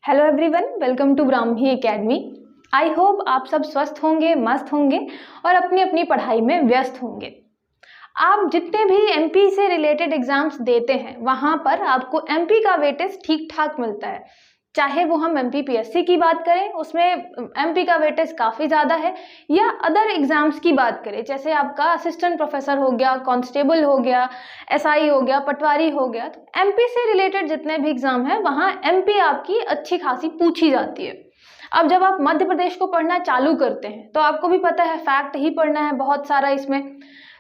Hello everyone, welcome to Brahmi academy. I hope आप सब स्वस्थ होंगे, मस्त होंगे और अपनी अपनी पढ़ाई में व्यस्त होंगे। आप जितने भी एमपी से रिलेटेड एग्जाम्स देते हैं वहां पर आपको एमपी का वेटेज ठीक ठाक मिलता है। चाहे वो हम एमपी पीएससी की बात करें, उसमें एमपी का वेटेज काफ़ी ज़्यादा है, या अदर एग्जाम्स की बात करें जैसे आपका असिस्टेंट प्रोफेसर हो गया, कांस्टेबल हो गया, एसआई हो गया, पटवारी हो गया। तो एमपी से रिलेटेड जितने भी एग्जाम है वहाँ एमपी आपकी अच्छी खासी पूछी जाती है। अब जब आप मध्य प्रदेश को पढ़ना चालू करते हैं तो आपको भी पता है फैक्ट ही पढ़ना है बहुत सारा इसमें।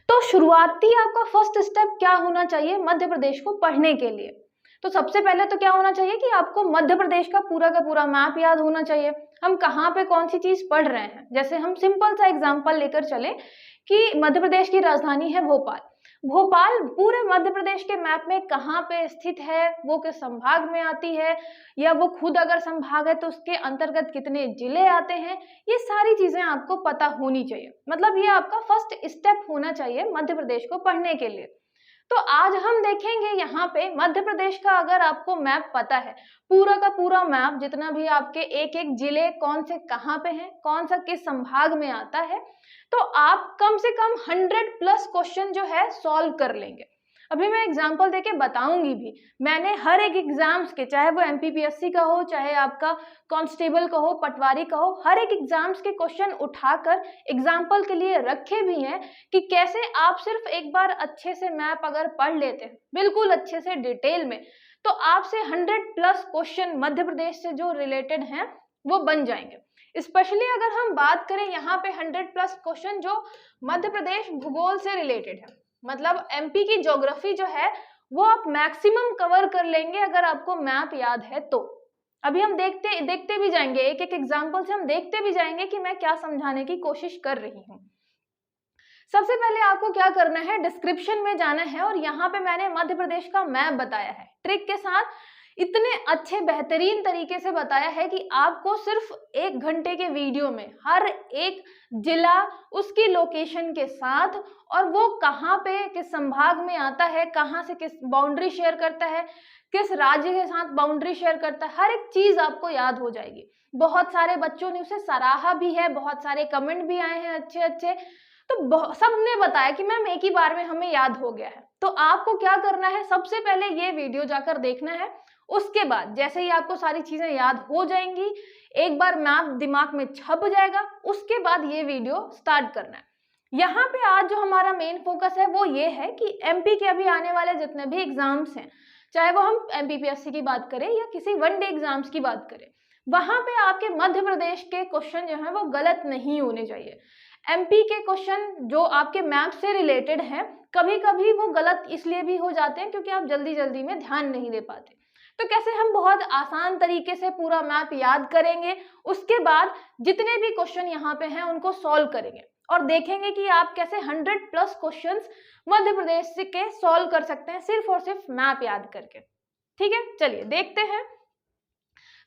तो शुरुआती आपका फर्स्ट स्टेप क्या होना चाहिए मध्य प्रदेश को पढ़ने के लिए? तो सबसे पहले तो क्या होना चाहिए कि आपको मध्य प्रदेश का पूरा मैप याद होना चाहिए। हम कहाँ पे कौन सी चीज पढ़ रहे हैं। जैसे हम सिंपल सा एग्जांपल लेकर चले कि मध्य प्रदेश की राजधानी है भोपाल। भोपाल पूरे मध्य प्रदेश के मैप में कहाँ पे स्थित है, वो किस संभाग में आती है, या वो खुद अगर संभाग है तो उसके अंतर्गत कितने जिले आते हैं, ये सारी चीजें आपको पता होनी चाहिए। मतलब ये आपका फर्स्ट स्टेप होना चाहिए मध्य प्रदेश को पढ़ने के लिए। तो आज हम देखेंगे यहाँ पे मध्य प्रदेश का, अगर आपको मैप पता है, पूरा का पूरा मैप, जितना भी आपके एक एक जिले कौन से कहाँ पे हैं, कौन सा किस संभाग में आता है, तो आप कम से कम 100+ क्वेश्चन जो है सॉल्व कर लेंगे। अभी मैं एग्जांपल देके बताऊंगी भी। मैंने हर एक एग्जाम्स के, चाहे वो एमपीपीएससी का हो, चाहे आपका कांस्टेबल का हो, पटवारी का हो, हर एक एग्जाम्स के क्वेश्चन उठाकर एग्जाम्पल के लिए रखे भी हैं कि कैसे आप सिर्फ एक बार अच्छे से मैप अगर पढ़ लेते हैं बिल्कुल अच्छे से डिटेल में, तो आपसे 100+ क्वेश्चन मध्य प्रदेश से जो रिलेटेड हैं वो बन जाएंगे। स्पेशली अगर हम बात करें यहाँ पे 100+ क्वेश्चन जो मध्य प्रदेश भूगोल से रिलेटेड है, मतलब एमपी की ज्योग्राफी जो है वो आप मैक्सिमम कवर कर लेंगे अगर आपको मैप याद है तो। अभी हम देखते भी जाएंगे, एक एक एग्जांपल से हम देखते भी जाएंगे कि मैं क्या समझाने की कोशिश कर रही हूँ। सबसे पहले आपको क्या करना है, डिस्क्रिप्शन में जाना है और यहाँ पे मैंने मध्य प्रदेश का मैप बताया है ट्रिक के साथ। इतने अच्छे बेहतरीन तरीके से बताया है कि आपको सिर्फ 1 घंटे के वीडियो में हर एक जिला, उसकी लोकेशन के साथ, और वो कहाँ पे किस संभाग में आता है, कहाँ से किस बाउंड्री शेयर करता है, किस राज्य के साथ बाउंड्री शेयर करता है, हर एक चीज आपको याद हो जाएगी। बहुत सारे बच्चों ने उसे सराहा भी है, बहुत सारे कमेंट भी आए हैं अच्छे अच्छे। तो सबने बताया कि मैम एक ही बार में हमें याद हो गया है। तो आपको क्या करना है, सबसे पहले ये वीडियो जाकर देखना है। उसके बाद जैसे ही आपको सारी चीजें याद हो जाएंगी, एक बार मैप दिमाग में छप जाएगा, उसके बाद ये वीडियो स्टार्ट करना है। यहाँ पे आज जो हमारा मेन फोकस है वो ये है कि एमपी के अभी आने वाले जितने भी एग्जाम्स हैं, चाहे वो हम एमपीपीएससी की बात करें या किसी वनडे एग्जाम्स की बात करें, वहां पे आपके मध्य प्रदेश के क्वेश्चन जो है वो गलत नहीं होने चाहिए। एमपी के क्वेश्चन जो आपके मैप से रिलेटेड हैं, कभी कभी वो गलत इसलिए भी हो जाते हैं क्योंकि आप जल्दी जल्दी में ध्यान नहीं दे पाते। तो कैसे हम बहुत आसान तरीके से पूरा मैप याद करेंगे, उसके बाद जितने भी क्वेश्चन यहाँ पे हैं उनको सॉल्व करेंगे और देखेंगे कि आप कैसे 100+ क्वेश्चंस मध्य प्रदेश के सॉल्व कर सकते हैं सिर्फ और सिर्फ मैप याद करके। ठीक है, चलिए देखते हैं।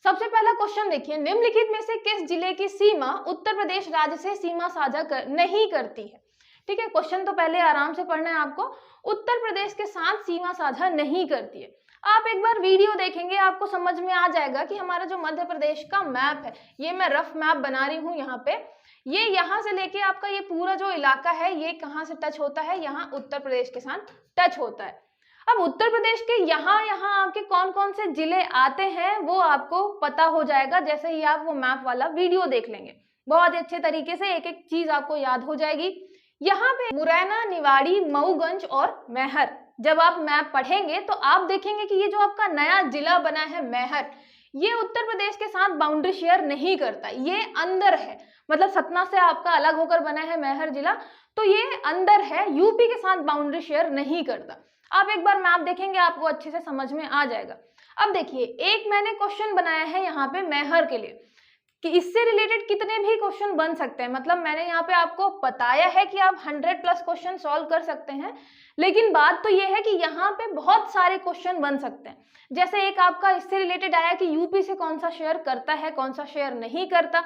सबसे पहला क्वेश्चन देखिए, निम्नलिखित में से किस जिले की सीमा उत्तर प्रदेश राज्य से सीमा साझा नहीं करती है? ठीक है, क्वेश्चन तो पहले आराम से पढ़ना है आपको। उत्तर प्रदेश के साथ सीमा साझा नहीं करती है। आप एक बार वीडियो देखेंगे आपको समझ में आ जाएगा कि हमारा जो मध्य प्रदेश का मैप है, ये मैं रफ मैप बना रही हूँ यहाँ पे, ये यहाँ से लेके आपका ये पूरा जो इलाका है ये कहाँ से टच होता है, यहाँ उत्तर प्रदेश के साथ टच होता है। अब उत्तर प्रदेश के यहाँ आपके कौन कौन से जिले आते हैं वो आपको पता हो जाएगा जैसे ही आप वो मैप वाला वीडियो देख लेंगे। बहुत ही अच्छे तरीके से एक एक चीज आपको याद हो जाएगी। यहाँ पे मुरैना, निवाड़ी, मऊगंज और मैहर, जब आप मैप पढ़ेंगे तो आप देखेंगे कि ये जो आपका नया जिला बना है मैहर, ये उत्तर प्रदेश के साथ बाउंड्री शेयर नहीं करता, ये अंदर है। मतलब सतना से आपका अलग होकर बना है मैहर जिला, तो ये अंदर है, यूपी के साथ बाउंड्री शेयर नहीं करता। आप एक बार मैप देखेंगे आपको अच्छे से समझ में आ जाएगा। अब देखिए, एक मैंने क्वेश्चन बनाया है यहाँ पे मैहर के लिए कि इससे रिलेटेड कितने भी क्वेश्चन बन सकते हैं। मतलब मैंने यहाँ पे आपको बताया है कि आप 100+ क्वेश्चन सॉल्व कर सकते हैं, लेकिन बात तो ये है कि यहाँ पे बहुत सारे क्वेश्चन बन सकते हैं। जैसे एक आपका इससे रिलेटेड आया कि यूपी से कौन सा शेयर करता है, कौन सा शेयर नहीं करता।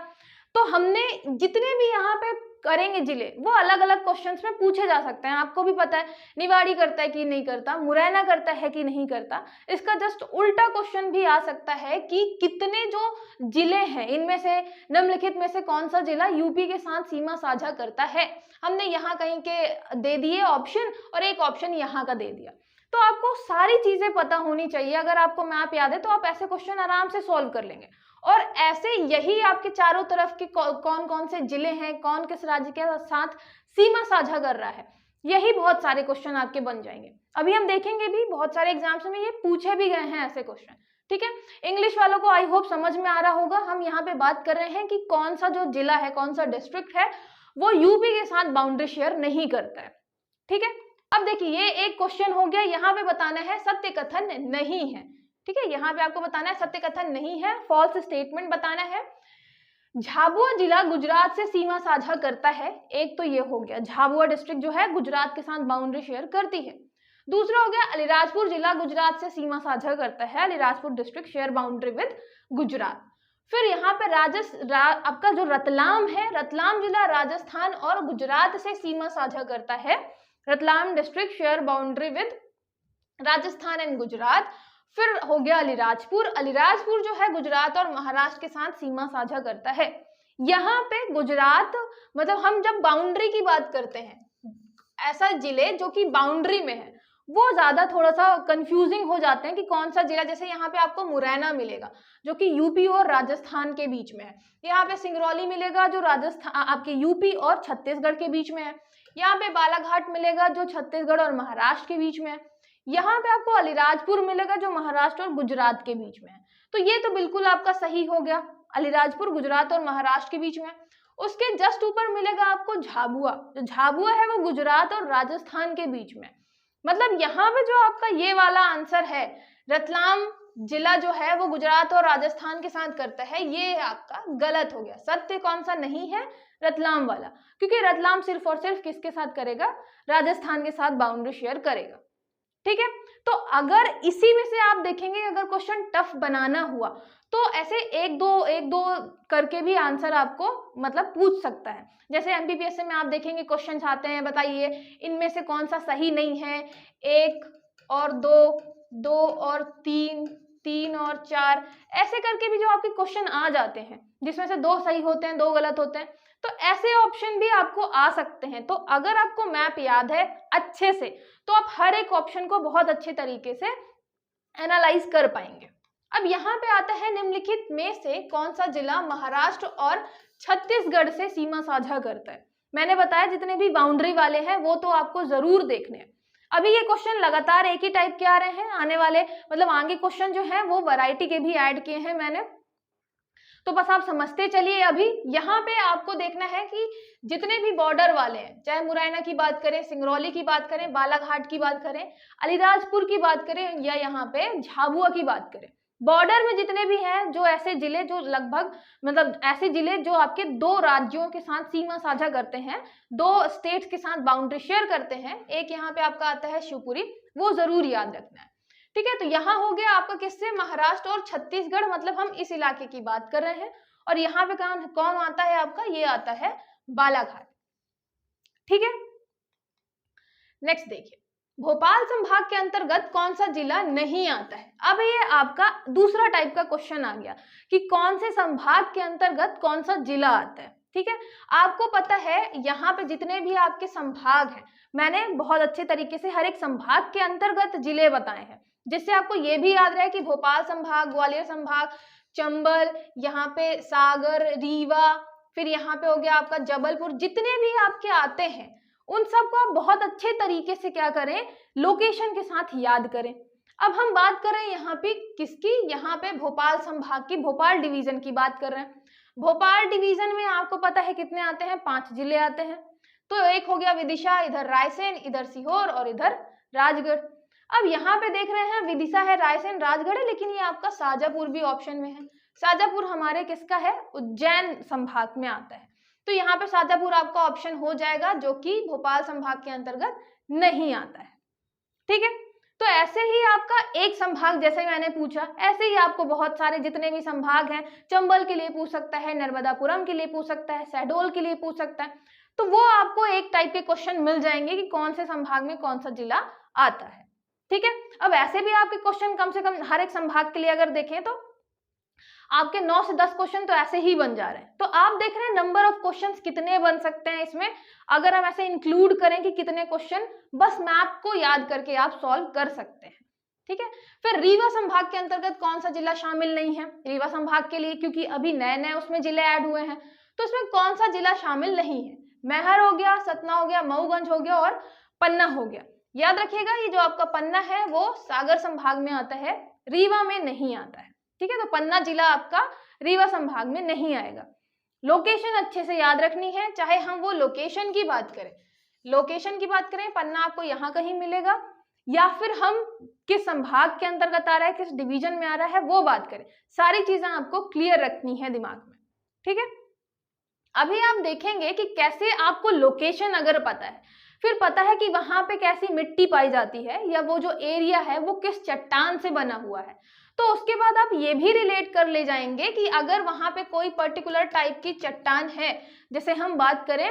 तो हमने जितने भी यहाँ पे करेंगे जिले, वो अलग अलग क्वेश्चंस में पूछे जा सकते हैं। आपको भी पता है निवाड़ी करता है कि नहीं करता, मुरैना करता है कि नहीं करता। इसका जस्ट उल्टा क्वेश्चन भी आ सकता है कि कितने जो जिले हैं इनमें से निम्नलिखित में से कौन सा जिला यूपी के साथ सीमा साझा करता है। हमने यहाँ कहीं के दे दिए ऑप्शन और एक ऑप्शन यहाँ का दे दिया। तो आपको सारी चीजें पता होनी चाहिए। अगर आपको मैप याद है तो आप ऐसे क्वेश्चन आराम से सॉल्व कर लेंगे। और ऐसे यही आपके चारों तरफ के कौन कौन से जिले हैं, कौन किस राज्य के साथ सीमा साझा कर रहा है, यही बहुत सारे क्वेश्चन आपके बन जाएंगे। अभी हम देखेंगे भी बहुत सारे एग्जाम्स में ये पूछे भी गए हैं ऐसे क्वेश्चन। ठीक है, इंग्लिश वालों को आई होप समझ में आ रहा होगा। हम यहाँ पे बात कर रहे हैं कि कौन सा जो जिला है, कौन सा डिस्ट्रिक्ट है वो यूपी के साथ बाउंड्री शेयर नहीं करता है। ठीक है, अब देखिए ये एक क्वेश्चन हो गया। यहाँ पे बताना है सत्य कथन नहीं है। ठीक है, यहाँ पे आपको बताना है सत्य कथन नहीं है, फॉल्स स्टेटमेंट बताना है। झाबुआ जिला गुजरात से सीमा साझा करता है, एक तो ये हो गया, झाबुआ डिस्ट्रिक्ट जो है गुजरात के साथ बाउंड्री शेयर करती है। दूसरा हो गया अलीराजपुर जिला गुजरात से सीमा साझा करता है, Alirajpur district share boundary with Gujarat. फिर यहाँ पे आपका जो रतलाम है, रतलाम जिला राजस्थान और गुजरात से सीमा साझा करता है, Ratlam district share boundary with Rajasthan and Gujarat. फिर हो गया अलीराजपुर, अलीराजपुर जो है गुजरात और महाराष्ट्र के साथ सीमा साझा करता है। यहाँ पे गुजरात मतलब हम जब बाउंड्री की बात करते हैं, ऐसा जिले जो कि बाउंड्री में है वो ज्यादा थोड़ा सा कंफ्यूजिंग हो जाते हैं कि कौन सा जिला। जैसे यहाँ पे आपको मुरैना मिलेगा जो कि यूपी और राजस्थान के बीच में है, यहाँ पे सिंगरौली मिलेगा जो राजस्थान आपके यूपी और छत्तीसगढ़ के बीच में है, यहाँ पे बालाघाट मिलेगा जो छत्तीसगढ़ और महाराष्ट्र के बीच में है, यहाँ पे आपको अलीराजपुर मिलेगा जो महाराष्ट्र और गुजरात के बीच में है। तो ये तो बिल्कुल आपका सही हो गया, अलीराजपुर गुजरात और महाराष्ट्र के बीच में। उसके जस्ट ऊपर मिलेगा आपको झाबुआ, जो झाबुआ है वो गुजरात और राजस्थान के बीच में। मतलब यहाँ पे जो आपका ये वाला आंसर है, रतलाम जिला जो है वो गुजरात और राजस्थान के साथ करता है, ये आपका गलत हो गया। सत्य कौन सा नहीं है? रतलाम वाला, क्योंकि रतलाम सिर्फ और सिर्फ किसके साथ करेगा? राजस्थान के साथ बाउंड्री शेयर करेगा। ठीक है, तो अगर इसी में से आप देखेंगे अगर क्वेश्चन टफ बनाना हुआ तो ऐसे एक दो करके भी आंसर आपको मतलब पूछ सकता है। जैसे एमपीपीएससी में आप देखेंगे क्वेश्चन आते हैं, बताइए इनमें से कौन सा सही नहीं है, 1 और 2, 2 और 3, 3 और 4, ऐसे करके भी जो आपके क्वेश्चन आ जाते हैं जिसमें से 2 सही होते हैं 2 गलत होते हैं, तो ऐसे ऑप्शन भी आपको आ सकते हैं। तो अगर आपको मैप याद है अच्छे से तो आप हर एक ऑप्शन को बहुत अच्छे तरीके से एनालाइज कर पाएंगे। अब यहाँ पे आता है निम्नलिखित में से कौन सा जिला महाराष्ट्र और छत्तीसगढ़ से सीमा साझा करता है। मैंने बताया जितने भी बाउंड्री वाले हैं वो तो आपको जरूर देखने हैं। अभी ये क्वेश्चन लगातार एक ही टाइप के आ रहे हैं, आने वाले मतलब आगे क्वेश्चन जो है वो वैरायटी के भी ऐड किए हैं मैंने, तो बस आप समझते चलिए। अभी यहाँ पे आपको देखना है कि जितने भी बॉर्डर वाले हैं, चाहे मुरैना की बात करें, सिंगरौली की बात करें, बालाघाट की बात करें, अलीराजपुर की बात करें या यहाँ पे झाबुआ की बात करें, बॉर्डर में जितने भी हैं जो ऐसे जिले जो लगभग मतलब ऐसे जिले जो आपके 2 राज्यों के साथ सीमा साझा करते हैं, 2 स्टेट्स के साथ बाउंड्री शेयर करते हैं, एक यहाँ पे आपका आता है शिवपुरी, वो जरूर याद रखना है। ठीक है, तो यहाँ हो गया आपका किससे? महाराष्ट्र और छत्तीसगढ़, मतलब हम इस इलाके की बात कर रहे हैं। और यहाँ पे कौन आता है आपका? ये आता है बालाघाट। ठीक है, नेक्स्ट देखिए, भोपाल संभाग के अंतर्गत कौन सा जिला नहीं आता है। अब ये आपका दूसरा टाइप का क्वेश्चन आ गया कि कौन से संभाग के अंतर्गत कौन सा जिला आता है। ठीक है, आपको पता है यहाँ पे जितने भी आपके संभाग हैं, मैंने बहुत अच्छे तरीके से हर एक संभाग के अंतर्गत जिले बताए हैं, जिससे आपको ये भी याद रहे कि भोपाल संभाग, ग्वालियर संभाग, चंबल, यहाँ पे सागर, रीवा, फिर यहाँ पे हो गया आपका जबलपुर, जितने भी आपके आते हैं उन सबको आप बहुत अच्छे तरीके से क्या करें? लोकेशन के साथ याद करें। अब हम बात कर रहे हैं यहाँ पे किसकी? यहाँ पे भोपाल संभाग की, भोपाल डिवीजन की बात कर रहे हैं। भोपाल डिवीजन में आपको पता है कितने आते हैं? 5 जिले आते हैं। तो एक हो गया विदिशा, इधर रायसेन, इधर सीहोर और इधर राजगढ़। अब यहाँ पे देख रहे हैं विदिशा है, रायसेन, राजगढ़ है, लेकिन ये आपका शाजापुर भी ऑप्शन में है। शाजापुर हमारे किसका है? उज्जैन संभाग में आता है। तो यहाँ पे शाजापुर आपका ऑप्शन हो जाएगा जो कि भोपाल संभाग के अंतर्गत नहीं आता है। ठीक है, तो ऐसे ही आपका एक संभाग जैसे मैंने पूछा, ऐसे ही आपको बहुत सारे जितने भी संभाग हैं, चंबल के लिए पूछ सकता है, नर्मदापुरम के लिए पूछ सकता है, शहडोल के लिए पूछ सकता है। तो वो आपको एक टाइप के क्वेश्चन मिल जाएंगे कि कौन से संभाग में कौन सा जिला आता है। ठीक है, अब ऐसे भी आपके क्वेश्चन कम से कम हर एक संभाग के लिए अगर देखें तो आपके 9 से 10 क्वेश्चन तो ऐसे ही बन जा रहे हैं। तो आप देख रहे हैं नंबर ऑफ क्वेश्चंस कितने बन सकते हैं इसमें, अगर हम ऐसे इंक्लूड करें कि कितने क्वेश्चन बस मैप को याद करके आप सॉल्व कर सकते हैं। ठीक है, फिर रीवा संभाग के अंतर्गत कौन सा जिला शामिल नहीं है रीवा संभाग के लिए, क्योंकि अभी नए नए उसमें जिले ऐड हुए हैं, तो इसमें कौन सा जिला शामिल नहीं है। मैहर हो गया, सतना हो गया, मऊगंज हो गया और पन्ना हो गया। याद रखिएगा ये जो आपका पन्ना है वो सागर संभाग में आता है, रीवा में नहीं आता है। ठीक है, तो पन्ना जिला आपका रीवा संभाग में नहीं आएगा। लोकेशन अच्छे से याद रखनी है, चाहे हम वो लोकेशन की बात करें, पन्ना आपको यहाँ कहीं मिलेगा, या फिर हम किस संभाग के अंतर्गत आ रहा है, किस डिवीजन में आ रहा है वो बात करें। सारी चीजें आपको क्लियर रखनी है दिमाग में। ठीक है, अभी आप देखेंगे कि कैसे आपको लोकेशन अगर पता है, फिर पता है कि वहां पे कैसी मिट्टी पाई जाती है या वो जो एरिया है वो किस चट्टान से बना हुआ है, तो उसके बाद आप ये भी रिलेट कर ले जाएंगे कि अगर वहां पे कोई पर्टिकुलर टाइप की चट्टान है, जैसे हम बात करें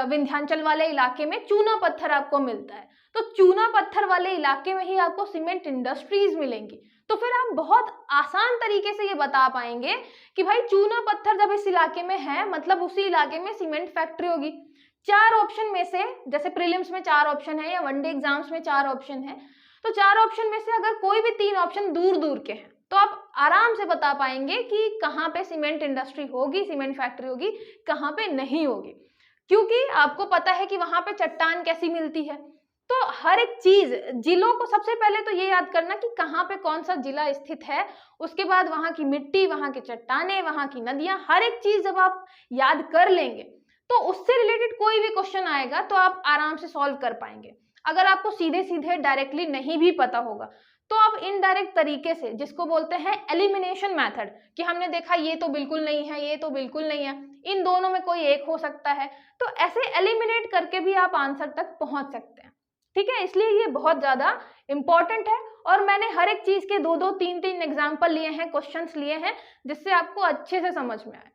विंध्याचल वाले इलाके में चूना पत्थर आपको मिलता है, तो चूना पत्थर वाले इलाके में ही आपको सीमेंट इंडस्ट्रीज मिलेंगी, तो फिर आप बहुत आसान तरीके से ये बता पाएंगे कि भाई चूना पत्थर जब इस इलाके में है मतलब उसी इलाके में सीमेंट फैक्ट्री होगी। 4 ऑप्शन में से, जैसे प्रीलिम्स में 4 ऑप्शन है या वनडे एग्जाम्स में 4 ऑप्शन है, तो 4 ऑप्शन में से अगर कोई भी 3 ऑप्शन दूर दूर के हैं तो आप आराम से बता पाएंगे कि कहाँ पे सीमेंट इंडस्ट्री होगी, सीमेंट फैक्ट्री होगी, कहाँ पे नहीं होगी, क्योंकि आपको पता है कि वहां पे चट्टान कैसी मिलती है। तो हर एक चीज, जिलों को सबसे पहले तो ये याद करना कि कहाँ पे कौन सा जिला स्थित है, उसके बाद वहां की मिट्टी, वहां की चट्टानें, वहां की नदियां, हर एक चीज जब आप याद कर लेंगे तो उससे रिलेटेड कोई भी क्वेश्चन आएगा तो आप आराम से सॉल्व कर पाएंगे। अगर आपको सीधे सीधे डायरेक्टली नहीं भी पता होगा तो आप इनडायरेक्ट तरीके से, जिसको बोलते हैं एलिमिनेशन मेथड, कि हमने देखा ये तो बिल्कुल नहीं है, ये तो बिल्कुल नहीं है, इन दोनों में कोई एक हो सकता है, तो ऐसे एलिमिनेट करके भी आप आंसर तक पहुंच सकते हैं। ठीक है, इसलिए ये बहुत ज्यादा इंपॉर्टेंट है और मैंने हर एक चीज के 2-2, 3-3 एग्जाम्पल लिए हैं, क्वेश्चंस लिए हैं, जिससे आपको अच्छे से समझ में आए।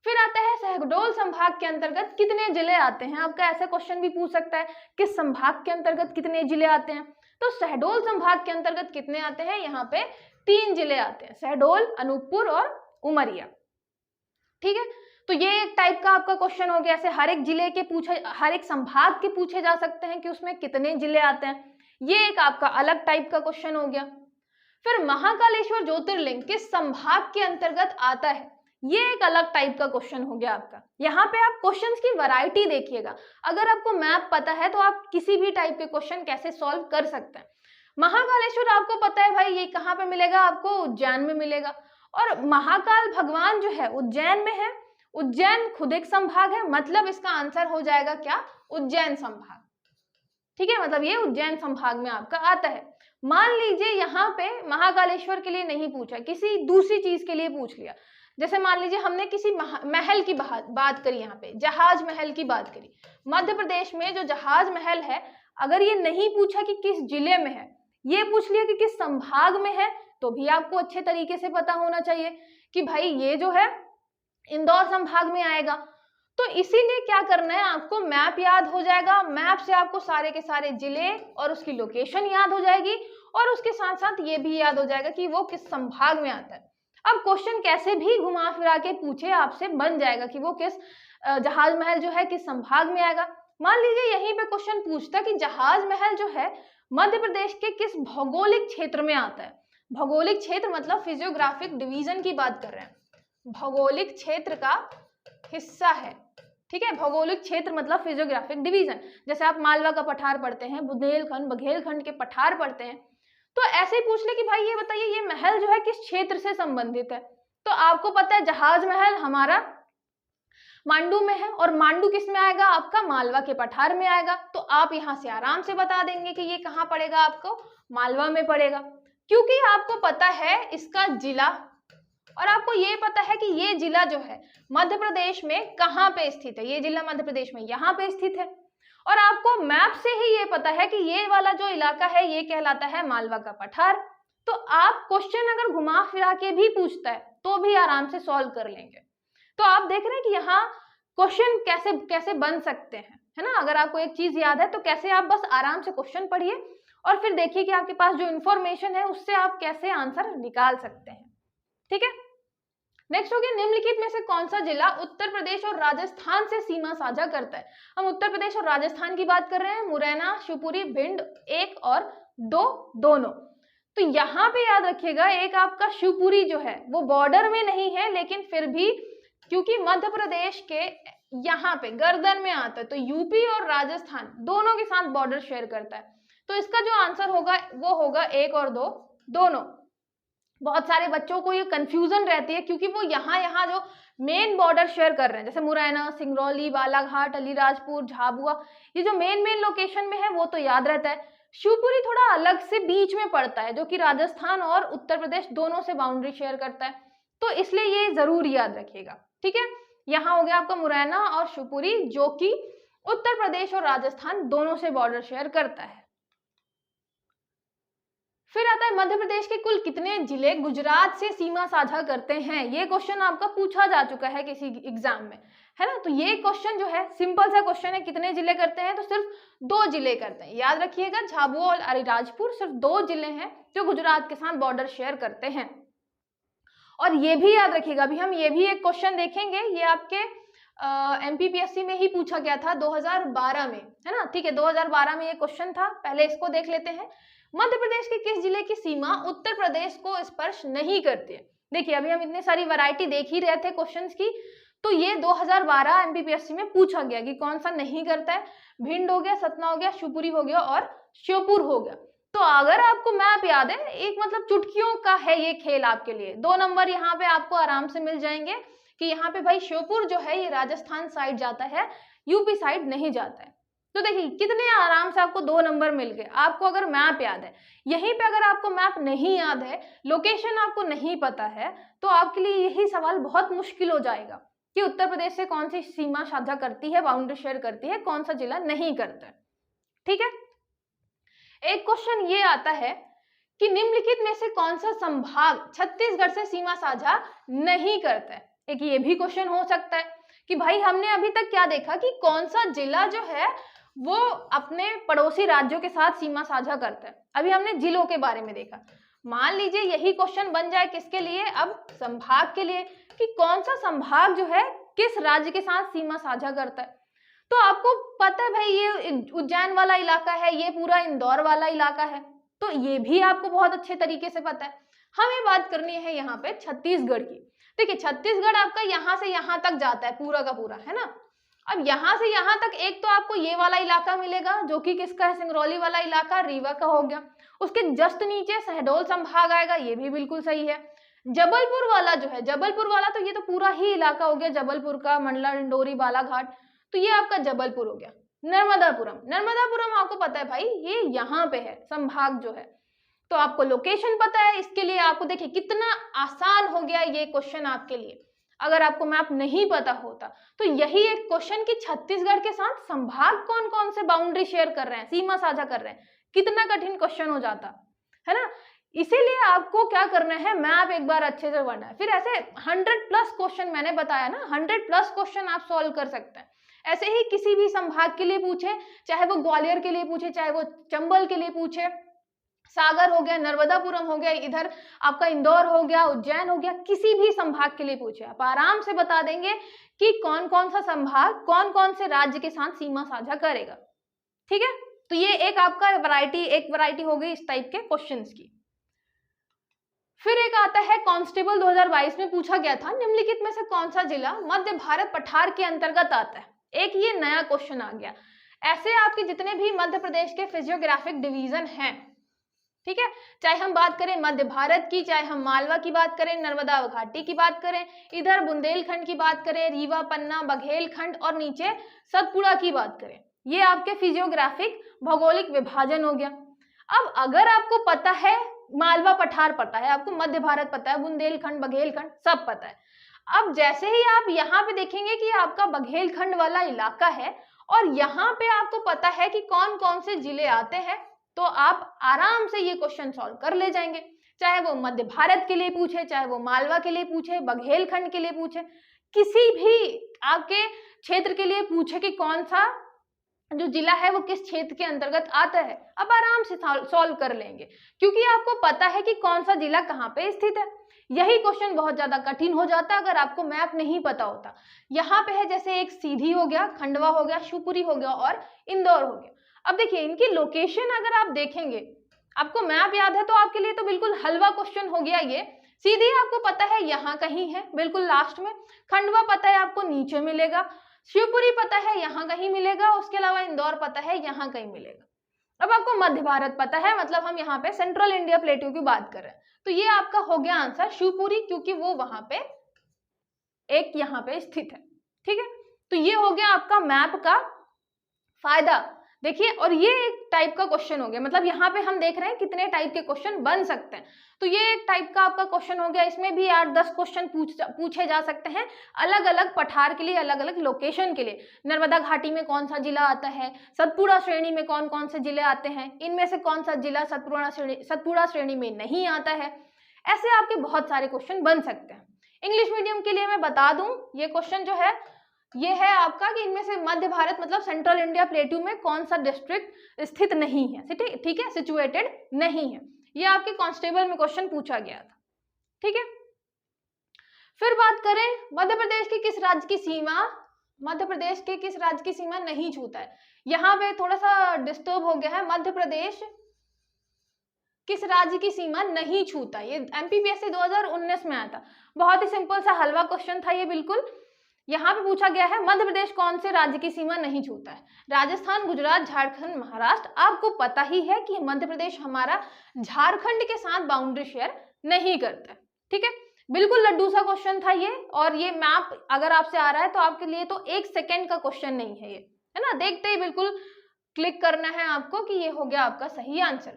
फिर आता है शहडोल संभाग के अंतर्गत कितने जिले आते हैं। आपका ऐसा क्वेश्चन भी पूछ सकता है किस संभाग के अंतर्गत कितने जिले आते हैं, तो शहडोल संभाग के अंतर्गत कितने आते हैं, यहाँ पे 3 जिले आते हैं, शहडोल, अनूपपुर और उमरिया। ठीक है, तो ये एक टाइप का आपका क्वेश्चन हो गया। ऐसे हर एक जिले के पूछे, हर एक संभाग के पूछे जा सकते हैं कि उसमें कितने जिले आते हैं, ये एक आपका अलग टाइप का क्वेश्चन हो गया। फिर महाकालेश्वर ज्योतिर्लिंग किस संभाग के अंतर्गत आता है, ये एक अलग टाइप का क्वेश्चन हो गया आपका। यहाँ पे आप क्वेश्चंस की वैरायटी देखिएगा, अगर आपको मैप पता है तो आप किसी भी टाइप के क्वेश्चन कैसे सॉल्व कर सकते हैं। महाकालेश्वर आपको पता है भाई ये कहाँ पे मिलेगा, आपको उज्जैन में मिलेगा, और महाकाल भगवान जो है उज्जैन में है, उज्जैन खुद एक संभाग है, मतलब इसका आंसर हो जाएगा क्या, उज्जैन संभाग। ठीक है, मतलब ये उज्जैन संभाग में आपका आता है। मान लीजिए यहाँ पे महाकालेश्वर के लिए नहीं पूछा, किसी दूसरी चीज के लिए पूछ लिया, जैसे मान लीजिए हमने किसी महल की बात करी, यहाँ पे जहाज महल की बात करी, मध्य प्रदेश में जो जहाज महल है, अगर ये नहीं पूछा कि किस जिले में है, ये पूछ लिया कि किस संभाग में है, तो भी आपको अच्छे तरीके से पता होना चाहिए कि भाई ये जो है इंदौर संभाग में आएगा। तो इसीलिए क्या करना है, आपको मैप याद हो जाएगा, मैप से आपको सारे के सारे जिले और उसकी लोकेशन याद हो जाएगी, और उसके साथ साथ ये भी याद हो जाएगा कि वो किस संभाग में आता है। अब क्वेश्चन कैसे भी घुमा फिरा के पूछे आपसे, बन जाएगा कि वो किस जहाज महल जो है किस संभाग में आएगा। मान लीजिए यहीं पे क्वेश्चन पूछता कि जहाज महल जो है मध्य प्रदेश के किस भौगोलिक क्षेत्र में आता है। भौगोलिक क्षेत्र मतलब फिजियोग्राफिक डिवीजन की बात कर रहे हैं, भौगोलिक क्षेत्र का हिस्सा है। ठीक है, भौगोलिक क्षेत्र मतलब फिजियोग्राफिक डिवीजन, जैसे आप मालवा का पठार पढ़ते हैं, बुंदेलखंड बघेलखंड के पठार पढ़ते हैं, तो ऐसे ही पूछ ले कि भाई ये बताइए ये महल जो है किस क्षेत्र से संबंधित है, तो आपको पता है जहाज महल हमारा मांडू में है, और मांडू किस में आएगा, आपका मालवा के पठार में आएगा, तो आप यहाँ से आराम से बता देंगे कि ये कहाँ पड़ेगा, आपको मालवा में पड़ेगा, क्योंकि आपको पता है इसका जिला, और आपको ये पता है कि ये जिला जो है मध्य प्रदेश में कहाँ पे स्थित है, ये जिला मध्य प्रदेश में यहाँ पे स्थित है, और आपको मैप से ही ये पता है कि ये वाला जो इलाका है ये कहलाता है मालवा का पठार। तो आप क्वेश्चन अगर घुमा फिरा के भी पूछता है तो भी आराम से सॉल्व कर लेंगे। तो आप देख रहे हैं कि यहाँ क्वेश्चन कैसे कैसे बन सकते हैं, है ना। अगर आपको एक चीज याद है तो कैसे आप बस आराम से क्वेश्चन पढ़िए और फिर देखिए कि आपके पास जो इन्फॉर्मेशन है उससे आप कैसे आंसर निकाल सकते हैं, ठीक है। नेक्स्ट हो गया, निम्नलिखित में से कौन सा जिला उत्तर प्रदेश और राजस्थान से सीमा साझा करता है। हम उत्तर प्रदेश और राजस्थान की बात कर रहे हैं, मुरैना, शिवपुरी, भिंड, 1 और 2 दोनों। तो यहाँ पे याद रखिएगा, एक आपका शिवपुरी जो है वो बॉर्डर में नहीं है, लेकिन फिर भी क्योंकि मध्य प्रदेश के यहाँ पे गर्दन में आता है, तो यूपी और राजस्थान दोनों के साथ बॉर्डर शेयर करता है। तो इसका जो आंसर होगा वो होगा 1 और 2 दोनों। बहुत सारे बच्चों को ये कंफ्यूजन रहती है क्योंकि वो यहाँ जो मेन बॉर्डर शेयर कर रहे हैं, जैसे मुरैना, सिंगरौली, बालाघाट, अलीराजपुर, झाबुआ, ये जो मेन लोकेशन में है वो तो याद रहता है। शिवपुरी थोड़ा अलग से बीच में पड़ता है, जो कि राजस्थान और उत्तर प्रदेश दोनों से बाउंड्री शेयर करता है, तो इसलिए ये जरूर याद रखिएगा, ठीक है। यहाँ हो गया आपका मुरैना और शिवपुरी, जो कि उत्तर प्रदेश और राजस्थान दोनों से बॉर्डर शेयर करता है। फिर आता है मध्य प्रदेश के कुल कितने जिले गुजरात से सीमा साझा करते हैं। ये क्वेश्चन आपका पूछा जा चुका है किसी एग्जाम में, है ना। तो ये क्वेश्चन जो है सिंपल सा क्वेश्चन है, कितने जिले करते हैं, तो सिर्फ 2 जिले करते हैं। याद रखिएगा, झाबुआ और अलीराजपुर सिर्फ 2 जिले हैं जो गुजरात के साथ बॉर्डर शेयर करते हैं। और ये भी याद रखिएगा, अभी हम ये भी एक क्वेश्चन देखेंगे, ये आपके MPPSC में ही पूछा गया था 2012 में, है ना, ठीक है। 2012 में ये क्वेश्चन था, पहले इसको देख लेते हैं। मध्य प्रदेश के किस जिले की सीमा उत्तर प्रदेश को स्पर्श नहीं करती है। देखिए, अभी हम इतनी सारी वैरायटी देख ही रहे थे क्वेश्चंस की, तो ये 2012 MPPSC में पूछा गया कि कौन सा नहीं करता है। भिंड हो गया, सतना हो गया, शिवपुरी हो गया और श्योपुर हो गया। तो अगर आपको मैप याद है, एक मतलब चुटकियों का है ये खेल आपके लिए, 2 नंबर यहाँ पे आपको आराम से मिल जाएंगे कि यहाँ पे भाई श्योपुर जो है ये राजस्थान साइड जाता है, यूपी साइड नहीं जाता है। तो देखिए कितने आराम से आपको 2 नंबर मिल गए, आपको अगर मैप याद है। यहीं पे अगर आपको मैप नहीं याद है, लोकेशन आपको नहीं पता है, तो आपके लिए यही सवाल बहुत मुश्किल हो जाएगा कि उत्तर प्रदेश से कौन सी सीमा साझा करती है, बाउंड्री शेयर करती है, कौन सा जिला नहीं करता है, ठीक है। एक क्वेश्चन ये आता है कि निम्नलिखित में से कौन सा संभाग छत्तीसगढ़ से सीमा साझा नहीं करता है। एक ये भी क्वेश्चन हो सकता है कि भाई हमने अभी तक क्या देखा कि कौन सा जिला जो है वो अपने पड़ोसी राज्यों के साथ सीमा साझा करता है। अभी हमने जिलों के बारे में देखा, मान लीजिए यही क्वेश्चन बन जाए किसके लिए, अब संभाग के लिए, कि कौन सा संभाग जो है किस राज्य के साथ सीमा साझा करता है। तो आपको पता है भाई ये उज्जैन वाला इलाका है, ये पूरा इंदौर वाला इलाका है, तो ये भी आपको बहुत अच्छे तरीके से पता है। हमें बात करनी है यहाँ पे छत्तीसगढ़ की। देखिए छत्तीसगढ़ आपका यहाँ से यहाँ तक जाता है पूरा का पूरा, है ना। अब यहाँ से यहाँ तक एक तो आपको ये वाला इलाका मिलेगा जो कि किसका है, सिंगरौली वाला इलाका, रीवा का हो गया। उसके जस्ट नीचे शहडोल संभाग आएगा, ये भी बिल्कुल सही है। जबलपुर वाला जो है, जबलपुर वाला तो ये तो पूरा ही इलाका हो गया, जबलपुर का, मंडला, डिंडोरी, बालाघाट, तो ये आपका जबलपुर हो गया। नर्मदापुरम, नर्मदापुरम आपको पता है भाई ये यहाँ पे है, संभाग जो है, तो आपको लोकेशन पता है। इसके लिए आपको देखिए कितना आसान हो गया ये क्वेश्चन आपके लिए, अगर आपको मैप नहीं पता होता तो यही एक क्वेश्चन कि छत्तीसगढ़ के साथ संभाग कौन कौन से बाउंड्री शेयर कर रहे हैं, सीमा साझा कर रहे हैं, कितना कठिन क्वेश्चन हो जाता, है ना। इसीलिए आपको क्या करना है, मैप एक बार अच्छे से पढ़ना है। फिर ऐसे 100+ क्वेश्चन मैंने बताया ना, 100+ क्वेश्चन आप सॉल्व कर सकते हैं। ऐसे ही किसी भी संभाग के लिए पूछे, चाहे वो ग्वालियर के लिए पूछे, चाहे वो चंबल के लिए पूछे, सागर हो गया, नर्मदापुरम हो गया, इधर आपका इंदौर हो गया, उज्जैन हो गया, किसी भी संभाग के लिए पूछे, आप आराम से बता देंगे कि कौन कौन सा संभाग कौन कौन से राज्य के साथ सीमा साझा करेगा, ठीक है। तो ये एक आपका वैरायटी हो गई इस टाइप के क्वेश्चंस की। फिर एक आता है कांस्टेबल 2022 में पूछा गया था, निम्नलिखित में से कौन सा जिला मध्य भारत पठार के अंतर्गत आता है। एक ये नया क्वेश्चन आ गया। ऐसे आपके जितने भी मध्य प्रदेश के फिजियोग्राफिक डिवीजन हैं, ठीक है, चाहे हम बात करें मध्य भारत की, चाहे हम मालवा की बात करें, नर्मदा घाटी की बात करें, इधर बुंदेलखंड की बात करें, रीवा, पन्ना, बघेलखंड और नीचे सतपुड़ा की बात करें, ये आपके फिजियोग्राफिक भौगोलिक विभाजन हो गया। अब अगर आपको पता है मालवा पठार पता है, आपको मध्य भारत पता है, बुंदेलखंड, बघेलखंड सब पता है, अब जैसे ही आप यहाँ पे देखेंगे कि आपका बघेलखंड वाला इलाका है और यहाँ पे आपको पता है कि कौन कौन से जिले आते हैं, तो आप आराम से ये क्वेश्चन सॉल्व कर ले जाएंगे। चाहे वो मध्य भारत के लिए पूछे, चाहे वो मालवा के लिए पूछे, बघेलखंड के लिए पूछे, किसी भी आपके क्षेत्र के लिए पूछे कि कौन सा जो जिला है वो किस क्षेत्र के अंतर्गत आता है, अब आराम से सॉल्व कर लेंगे, क्योंकि आपको पता है कि कौन सा जिला कहाँ पे स्थित है। यही क्वेश्चन बहुत ज्यादा कठिन हो जाता अगर आपको मैप नहीं पता होता। यहाँ पे है जैसे एक सीधी हो गया, खंडवा हो गया, शिवपुरी हो गया और इंदौर हो गया। अब देखिए इनकी लोकेशन अगर आप देखेंगे, आपको मैप याद है तो आपके लिए तो बिल्कुल हलवा क्वेश्चन हो गया ये। सीधी आपको पता है यहाँ कहीं है, बिल्कुल लास्ट में। खंडवा पता है आपको नीचे मिलेगा, शिवपुरी पता है यहाँ कहीं मिलेगा, उसके अलावा इंदौर पता है यहाँ कहीं मिलेगा। अब आपको मध्य भारत पता है, मतलब हम यहाँ पे सेंट्रल इंडिया प्लेटू की बात कर रहे हैं, तो ये आपका हो गया आंसर शिवपुरी, क्योंकि वो वहां पे एक यहाँ पे स्थित है। ठीक है, तो ये हो गया आपका मैप का फायदा। देखिए, और ये एक टाइप का क्वेश्चन हो गया, मतलब यहाँ पे हम देख रहे हैं कितने टाइप के क्वेश्चन बन सकते हैं। तो ये एक टाइप का आपका क्वेश्चन हो गया, इसमें भी 8-10 क्वेश्चन पूछे जा सकते हैं अलग अलग पठार के लिए, अलग अलग लोकेशन के लिए। नर्मदा घाटी में कौन सा जिला आता है, सतपुड़ा श्रेणी में कौन कौन से जिले आते हैं, इनमें से कौन सा जिला सतपुड़ा श्रेणी में नहीं आता है, ऐसे आपके बहुत सारे क्वेश्चन बन सकते हैं। इंग्लिश मीडियम के लिए मैं बता दूं, ये क्वेश्चन जो है ये है आपका कि इनमें से मध्य भारत मतलब सेंट्रल इंडिया प्लेटू में कौन सा डिस्ट्रिक्ट स्थित नहीं है, ठीक है, सिचुएटेड नहीं है। ये आपके कांस्टेबल में क्वेश्चन पूछा गया था। ठीक है, फिर बात करें मध्य प्रदेश के किस राज्य की सीमा, मध्य प्रदेश के किस राज्य की सीमा नहीं छूता है। यहाँ पे थोड़ा सा डिस्टर्ब हो गया है, मध्य प्रदेश किस राज्य की सीमा नहीं छूता, ये एमपीपीएससी 2019 में आया था। बहुत ही सिंपल सा हलवा क्वेश्चन था ये बिल्कुल। यहाँ पे पूछा गया है मध्य प्रदेश कौन से राज्य की सीमा नहीं छूता है। राजस्थान, गुजरात, झारखंड, महाराष्ट्र। आपको पता ही है कि मध्य प्रदेश हमारा झारखंड के साथ बाउंड्री शेयर नहीं करता है। ठीक है, बिल्कुल लड्डू सा क्वेश्चन था ये, और ये मैप अगर आपसे आ रहा है तो आपके लिए तो 1 सेकेंड का क्वेश्चन नहीं है ये, है ना, देखते ही बिल्कुल क्लिक करना है आपको कि ये हो गया आपका सही आंसर।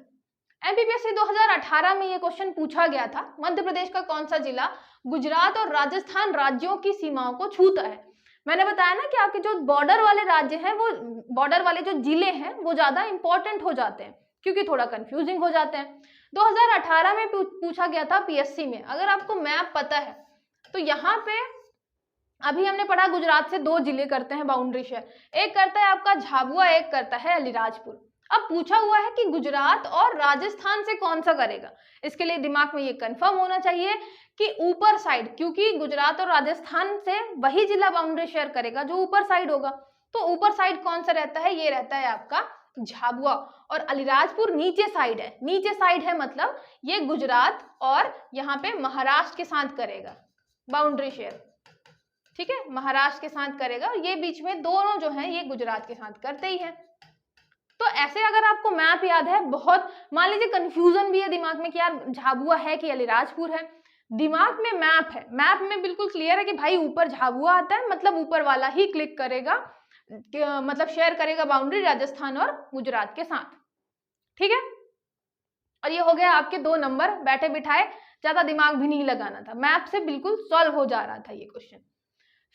एमपीपीएससी 2018 में ये क्वेश्चन पूछा गया था, मध्य प्रदेश का कौन सा जिला गुजरात और राजस्थान राज्यों की सीमाओं को छूता है। मैंने बताया ना कि आपके जो बॉर्डर वाले राज्य हैं, वो बॉर्डर वाले जो जिले हैं वो ज्यादा इंपॉर्टेंट हो जाते हैं, क्योंकि थोड़ा कंफ्यूजिंग हो जाते हैं। 2018 में पूछा गया था पीएससी में। अगर आपको मैप पता है तो यहाँ पे अभी हमने पढ़ा गुजरात से 2 जिले करते हैं बाउंड्री शेयर, एक करता है आपका झाबुआ, एक करता है अलीराजपुर। अब पूछा हुआ है कि गुजरात और राजस्थान से कौन सा करेगा। इसके लिए दिमाग में ये कंफर्म होना चाहिए कि ऊपर साइड, क्योंकि गुजरात और राजस्थान से वही जिला बाउंड्री शेयर करेगा जो ऊपर साइड होगा। तो ऊपर साइड कौन सा रहता है, ये रहता है आपका झाबुआ, और अलीराजपुर नीचे साइड है। नीचे साइड है मतलब ये गुजरात और यहाँ पे महाराष्ट्र के साथ करेगा बाउंड्री शेयर। ठीक है, महाराष्ट्र के साथ करेगा, और ये बीच में दोनों जो है ये गुजरात के साथ करते ही है। तो ऐसे अगर आपको मैप याद है, बहुत मान लीजिए कंफ्यूजन भी है दिमाग में कि यार झाबुआ है कि अलीराजपुर है, दिमाग में मैप है, मैप में बिल्कुल क्लियर है कि भाई ऊपर झाबुआ आता है, मतलब ऊपर वाला ही क्लिक करेगा, मतलब शेयर करेगा बाउंड्री राजस्थान और गुजरात के साथ। ठीक है, और ये हो गया आपके 2 नंबर, बैठे बिठाए, ज्यादा दिमाग भी नहीं लगाना था, मैप से बिल्कुल सॉल्व हो जा रहा था ये क्वेश्चन।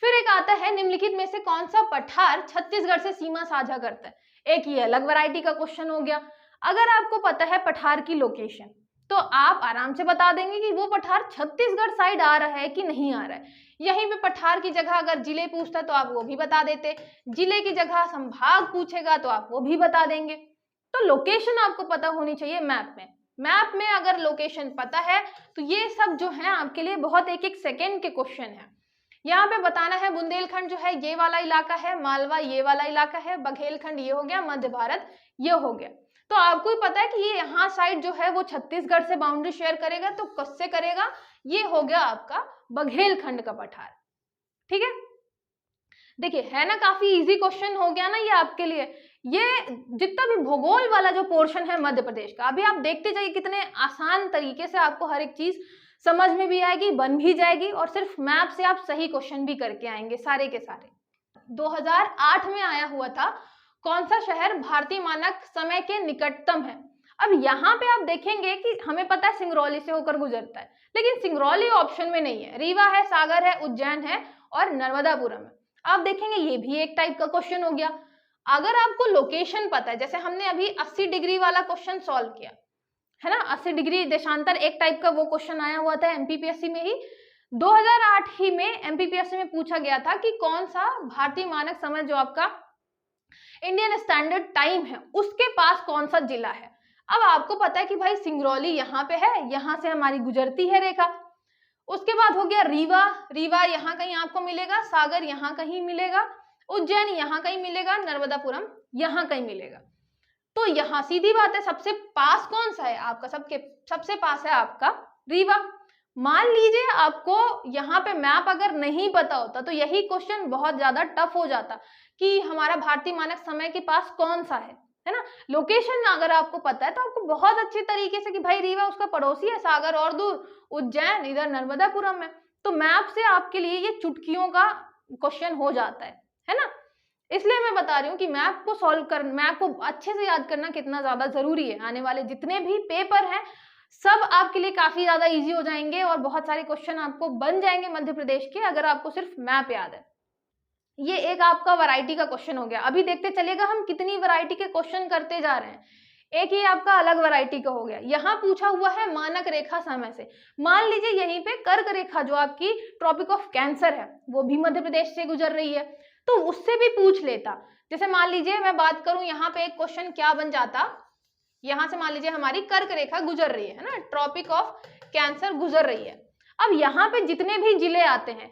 फिर एक आता है निम्नलिखित में से कौन सा पठार छत्तीसगढ़ से सीमा साझा करता है। एक ये अलग वैरायटी का क्वेश्चन हो गया। अगर आपको पता है पठार की लोकेशन तो आप आराम से बता देंगे कि वो पठार छत्तीसगढ़ साइड आ रहा है कि नहीं आ रहा है। यहीं पे पठार की जगह अगर जिले पूछता तो आप वो भी बता देते, जिले की जगह संभाग पूछेगा तो आप वो भी बता देंगे। तो लोकेशन आपको पता होनी चाहिए मैप में। मैप में अगर लोकेशन पता है तो ये सब जो है आपके लिए बहुत 1-1 सेकेंड के क्वेश्चन है। यहाँ पे बताना है बुंदेलखंड जो है ये वाला इलाका है, मालवा ये वाला इलाका है, बघेलखंड ये हो गया, मध्य भारत ये हो गया। तो आपको ही पता है कि ये यहाँ साइड जो है वो छत्तीसगढ़ से बाउंड्री शेयर करेगा, तो किससे करेगा, ये हो गया आपका बघेलखंड का पठार। ठीक है, देखिए है ना काफी इजी क्वेश्चन हो गया ना ये आपके लिए। ये जितना भी भूगोल वाला जो पोर्शन है मध्य प्रदेश का, अभी आप देखते जाइए कितने आसान तरीके से आपको हर एक चीज समझ में भी आएगी, बन भी जाएगी, और सिर्फ मैप से आप सही क्वेश्चन भी करके आएंगे सारे के सारे। 2008 में आया हुआ था कौन सा शहर भारतीय मानक समय के निकटतम है। अब यहाँ पे आप देखेंगे कि हमें पता है सिंगरौली से होकर गुजरता है, लेकिन सिंगरौली ऑप्शन में नहीं है, रीवा है, सागर है, उज्जैन है और नर्मदापुरम है। आप देखेंगे ये भी एक टाइप का क्वेश्चन हो गया। अगर आपको लोकेशन पता है, जैसे हमने अभी 80 डिग्री वाला क्वेश्चन सॉल्व किया, है ना। 80 डिग्री देशांतर एक टाइप का वो क्वेश्चन आया हुआ था एमपीपीएससी में ही। 2008 ही में एमपीपीएससी में पूछा गया था कि कौन सा भारतीय मानक समय जो आपका इंडियन स्टैंडर्ड टाइम है उसके पास कौन सा जिला है। अब आपको पता है कि भाई सिंगरौली यहाँ पे है, यहाँ से हमारी गुजरती है रेखा। उसके बाद हो गया रीवा, रीवा यहाँ कहीं आपको मिलेगा, सागर यहाँ कहीं मिलेगा, उज्जैन यहाँ कहीं मिलेगा, नर्मदापुरम यहाँ कहीं मिलेगा। तो यहाँ सीधी बात है सबसे पास कौन सा है आपका, सबसे पास है आपका रीवा। मान लीजिए आपको यहाँ पे मैप अगर नहीं पता होता तो यही क्वेश्चन बहुत ज्यादा टफ हो जाता कि हमारा भारतीय मानक समय के पास कौन सा है ना। लोकेशन अगर आपको पता है तो आपको बहुत अच्छे तरीके से कि भाई रीवा उसका पड़ोसी है, सागर और दूर, उज्जैन इधर नर्मदापुरम है। तो मैप से आपके लिए ये चुटकियों का क्वेश्चन हो जाता है ना। इसलिए मैं बता रही हूँ कि मैप को सॉल्व कर, मैप को अच्छे से याद करना कितना ज्यादा जरूरी है। आने वाले जितने भी पेपर हैं सब आपके लिए काफी ज्यादा इजी हो जाएंगे और बहुत सारे क्वेश्चन आपको बन जाएंगे मध्य प्रदेश के, अगर आपको सिर्फ मैप याद है। ये एक आपका वैरायटी का क्वेश्चन हो गया। अभी देखते चलेगा हम कितनी वैरायटी के क्वेश्चन करते जा रहे हैं। एक ही आपका अलग वैरायटी का हो गया। यहाँ पूछा हुआ है मानक रेखा समय से। मान लीजिए यहीं पे कर्क रेखा जो आपकी ट्रॉपिक ऑफ कैंसर है वो भी मध्य प्रदेश से गुजर रही है, तो उससे भी पूछ लेता। जैसे मान लीजिए मैं बात करूं यहाँ पे एक क्वेश्चन क्या बन जाता, यहाँ से मान लीजिए हमारी कर्क रेखा गुजर रही है ना, ट्रॉपिक ऑफ कैंसर गुजर रही है। अब यहाँ पे जितने भी जिले आते हैं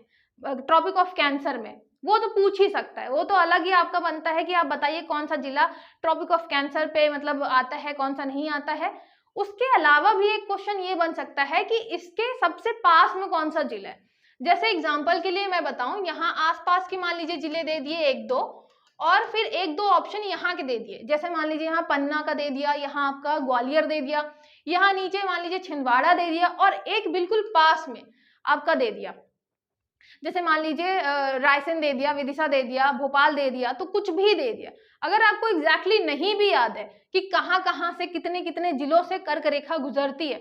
ट्रॉपिक ऑफ कैंसर में वो तो पूछ ही सकता है, वो तो अलग ही आपका बनता है कि आप बताइए कौन सा जिला ट्रॉपिक ऑफ कैंसर पे मतलब आता है, कौन सा नहीं आता है। उसके अलावा भी एक क्वेश्चन ये बन सकता है कि इसके सबसे पास में कौन सा जिला है। जैसे एग्जाम्पल के लिए मैं बताऊं, यहाँ आसपास के मान लीजिए जिले दे दिए एक दो, और फिर एक दो ऑप्शन यहाँ के दे दिए। जैसे मान लीजिए यहाँ पन्ना का दे दिया, यहाँ आपका ग्वालियर दे दिया, यहाँ नीचे मान लीजिए छिंदवाड़ा दे दिया, और एक बिल्कुल पास में आपका दे दिया। जैसे मान लीजिए रायसेन दे दिया, विदिशा दे दिया, भोपाल दे दिया, तो कुछ भी दे दिया। अगर आपको एग्जैक्टली नहीं भी याद है कि कहाँ कहाँ से कितने कितने जिलों से कर्क रेखा गुजरती है,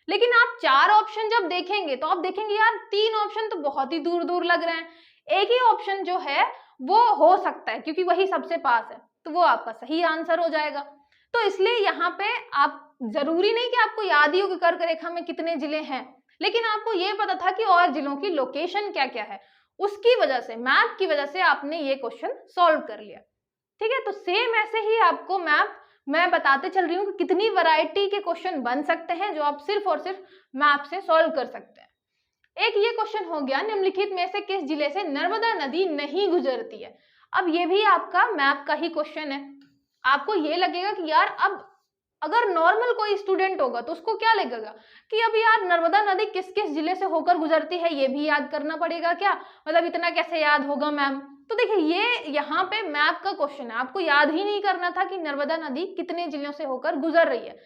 लेकिन आप चार ऑप्शन जब देखेंगे तो आप देखेंगे यार तीन ऑप्शन तो बहुत ही दूर दूर लग रहे हैं, एक ही ऑप्शन जो है वो हो सकता है क्योंकि वही सबसे पास है, तो वो आपका सही आंसर हो जाएगा। तो इसलिए यहाँ पे आप जरूरी नहीं कि आपको याद ही हो कि कर्क रेखा में कितने जिले हैं, लेकिन आपको ये पता था कि और जिलों की लोकेशन क्या क्या है, उसकी वजह से मैप की वजह से आपने ये क्वेश्चन सॉल्व कर लिया। ठीक है, तो सेम ऐसे ही आपको मैप मैं बताते चल रही हूँ कि कितनी वैरायटी के क्वेश्चन बन सकते हैं जो आप सिर्फ और सिर्फ मैप से सॉल्व कर सकते हैं। एक ये क्वेश्चन हो गया, निम्नलिखित में से किस जिले से नर्मदा नदी नहीं गुजरती है। अब ये भी आपका मैप का ही क्वेश्चन है। आपको ये लगेगा कि यार अब अगर नॉर्मल कोई स्टूडेंट होगा तो उसको क्या लगेगा कि अब यार नर्मदा नदी किस किस जिले से होकर गुजरती है ये भी याद करना पड़ेगा क्या, मतलब इतना कैसे याद होगा मैम। तो देखिए ये यहाँ पे मैप का क्वेश्चन है, आपको याद ही नहीं करना था कि नर्मदा नदी कितने जिलों से होकर गुजर रही है,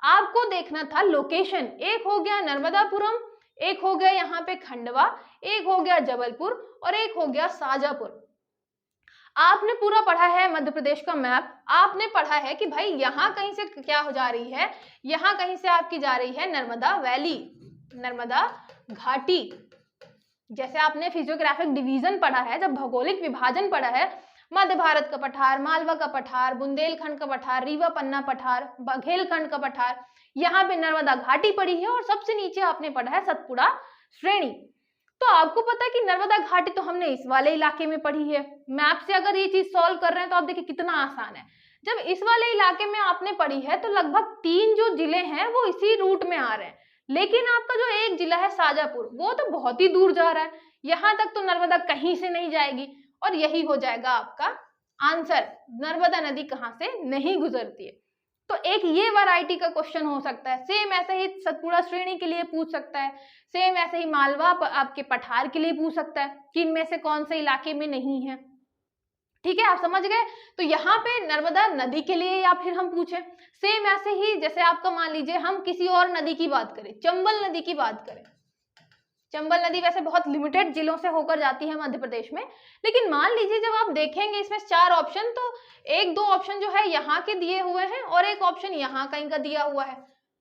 आपको देखना था लोकेशन। एक हो गया नर्मदापुरम, एक हो गया यहाँ पे खंडवा, एक हो गया जबलपुर और एक हो गया शाजापुर। आपने पूरा पढ़ा है मध्य प्रदेश का मैप, आपने पढ़ा है कि भाई यहाँ कहीं से क्या हो जा रही है, यहाँ कहीं से आपकी जा रही है नर्मदा वैली, नर्मदा घाटी। जैसे आपने फिजियोग्राफिक डिवीजन पढ़ा है, जब भौगोलिक विभाजन पढ़ा है, मध्य भारत का पठार, मालवा का पठार, बुंदेलखंड का पठार, रीवा पन्ना पठार, बघेलखंड का पठार, यहाँ पे नर्मदा घाटी पड़ी है, और सबसे नीचे आपने पढ़ा है सतपुड़ा श्रेणी। तो आपको पता है कि नर्मदा घाटी तो हमने इस वाले इलाके में पढ़ी है। मैप से अगर ये चीज सॉल्व कर रहे हैं तो आप देखिए कितना आसान है। जब इस वाले इलाके में आपने पढ़ी है तो लगभग 3 जो जिले हैं वो इसी रूट में आ रहे हैं, लेकिन आपका जो एक जिला है शाजापुर वो तो बहुत ही दूर जा रहा है, यहाँ तक तो नर्मदा कहीं से नहीं जाएगी, और यही हो जाएगा आपका आंसर, नर्मदा नदी कहाँ से नहीं गुजरती है। तो एक ये वैरायटी का क्वेश्चन हो सकता है। सेम ऐसे ही सतपुड़ा श्रेणी के लिए पूछ सकता है, सेम ऐसे ही मालवा आपके पठार के लिए पूछ सकता है कि इनमें से कौन से इलाके में नहीं है। ठीक है, आप समझ गए। तो यहाँ पे नर्मदा नदी के लिए या फिर हम पूछे, सेम ऐसे ही जैसे आपका मान लीजिए हम किसी और नदी की बात करें, चंबल नदी की बात करें। चंबल नदी वैसे बहुत लिमिटेड जिलों से होकर जाती है मध्य प्रदेश में, लेकिन मान लीजिए जब आप देखेंगे इसमें 4 ऑप्शन, तो एक दो ऑप्शन जो है यहाँ के दिए हुए हैं और एक ऑप्शन यहाँ कहीं का दिया हुआ है,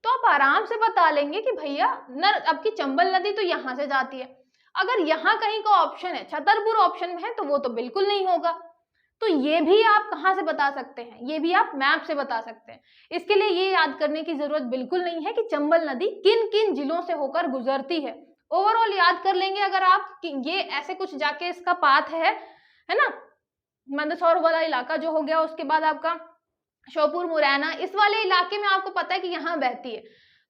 तो आप आराम से बता लेंगे कि भैया आपकी चंबल नदी तो यहाँ से जाती है। अगर यहाँ कहीं का ऑप्शन है, छतरपुर ऑप्शन में है, तो वो तो बिल्कुल नहीं होगा। तो ये भी आप कहाँ से बता सकते हैं, ये भी आप मैप से बता सकते हैं। इसके लिए ये याद करने की जरूरत बिल्कुल नहीं है कि चंबल नदी किन किन जिलों से होकर गुजरती है। ओवरऑल याद कर लेंगे अगर आप कि ये ऐसे कुछ जाके इसका पाथ है ना, मंदसौर वाला इलाका जो हो गया, उसके बाद आपका श्योपुर मुरैना, इस वाले इलाके में आपको पता है कि यहाँ बहती है,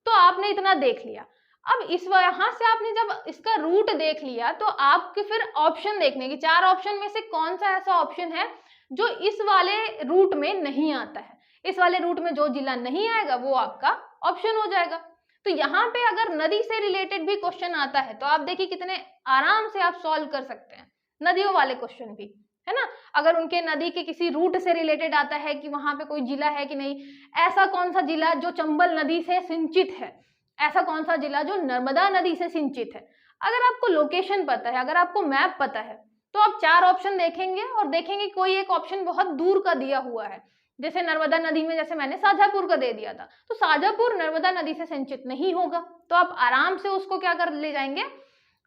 तो आपने इतना देख लिया। अब इस यहाँ से आपने जब इसका रूट देख लिया तो आपके फिर ऑप्शन देखने की, 4 ऑप्शन में से कौन सा ऐसा ऑप्शन है जो इस वाले रूट में नहीं आता है। इस वाले रूट में जो जिला नहीं आएगा वो आपका ऑप्शन हो जाएगा। तो यहाँ पे अगर नदी से रिलेटेड भी क्वेश्चन आता है तो आप देखिए कितने आराम से आप सॉल्व कर सकते हैं नदियों वाले क्वेश्चन भी, है ना। अगर उनके नदी के किसी रूट से रिलेटेड आता है कि वहां पे कोई जिला है कि नहीं, ऐसा कौन सा जिला जो चंबल नदी से सिंचित है, ऐसा कौन सा जिला जो नर्मदा नदी से सिंचित है। अगर आपको लोकेशन पता है, अगर आपको मैप पता है, तो आप 4 ऑप्शन देखेंगे और देखेंगे कोई एक ऑप्शन बहुत दूर का दिया हुआ है। जैसे नर्मदा नदी में जैसे मैंने शाजापुर का दे दिया था, तो शाजापुर नर्मदा नदी से सिंचित नहीं होगा, तो आप आराम से उसको क्या कर ले जाएंगे,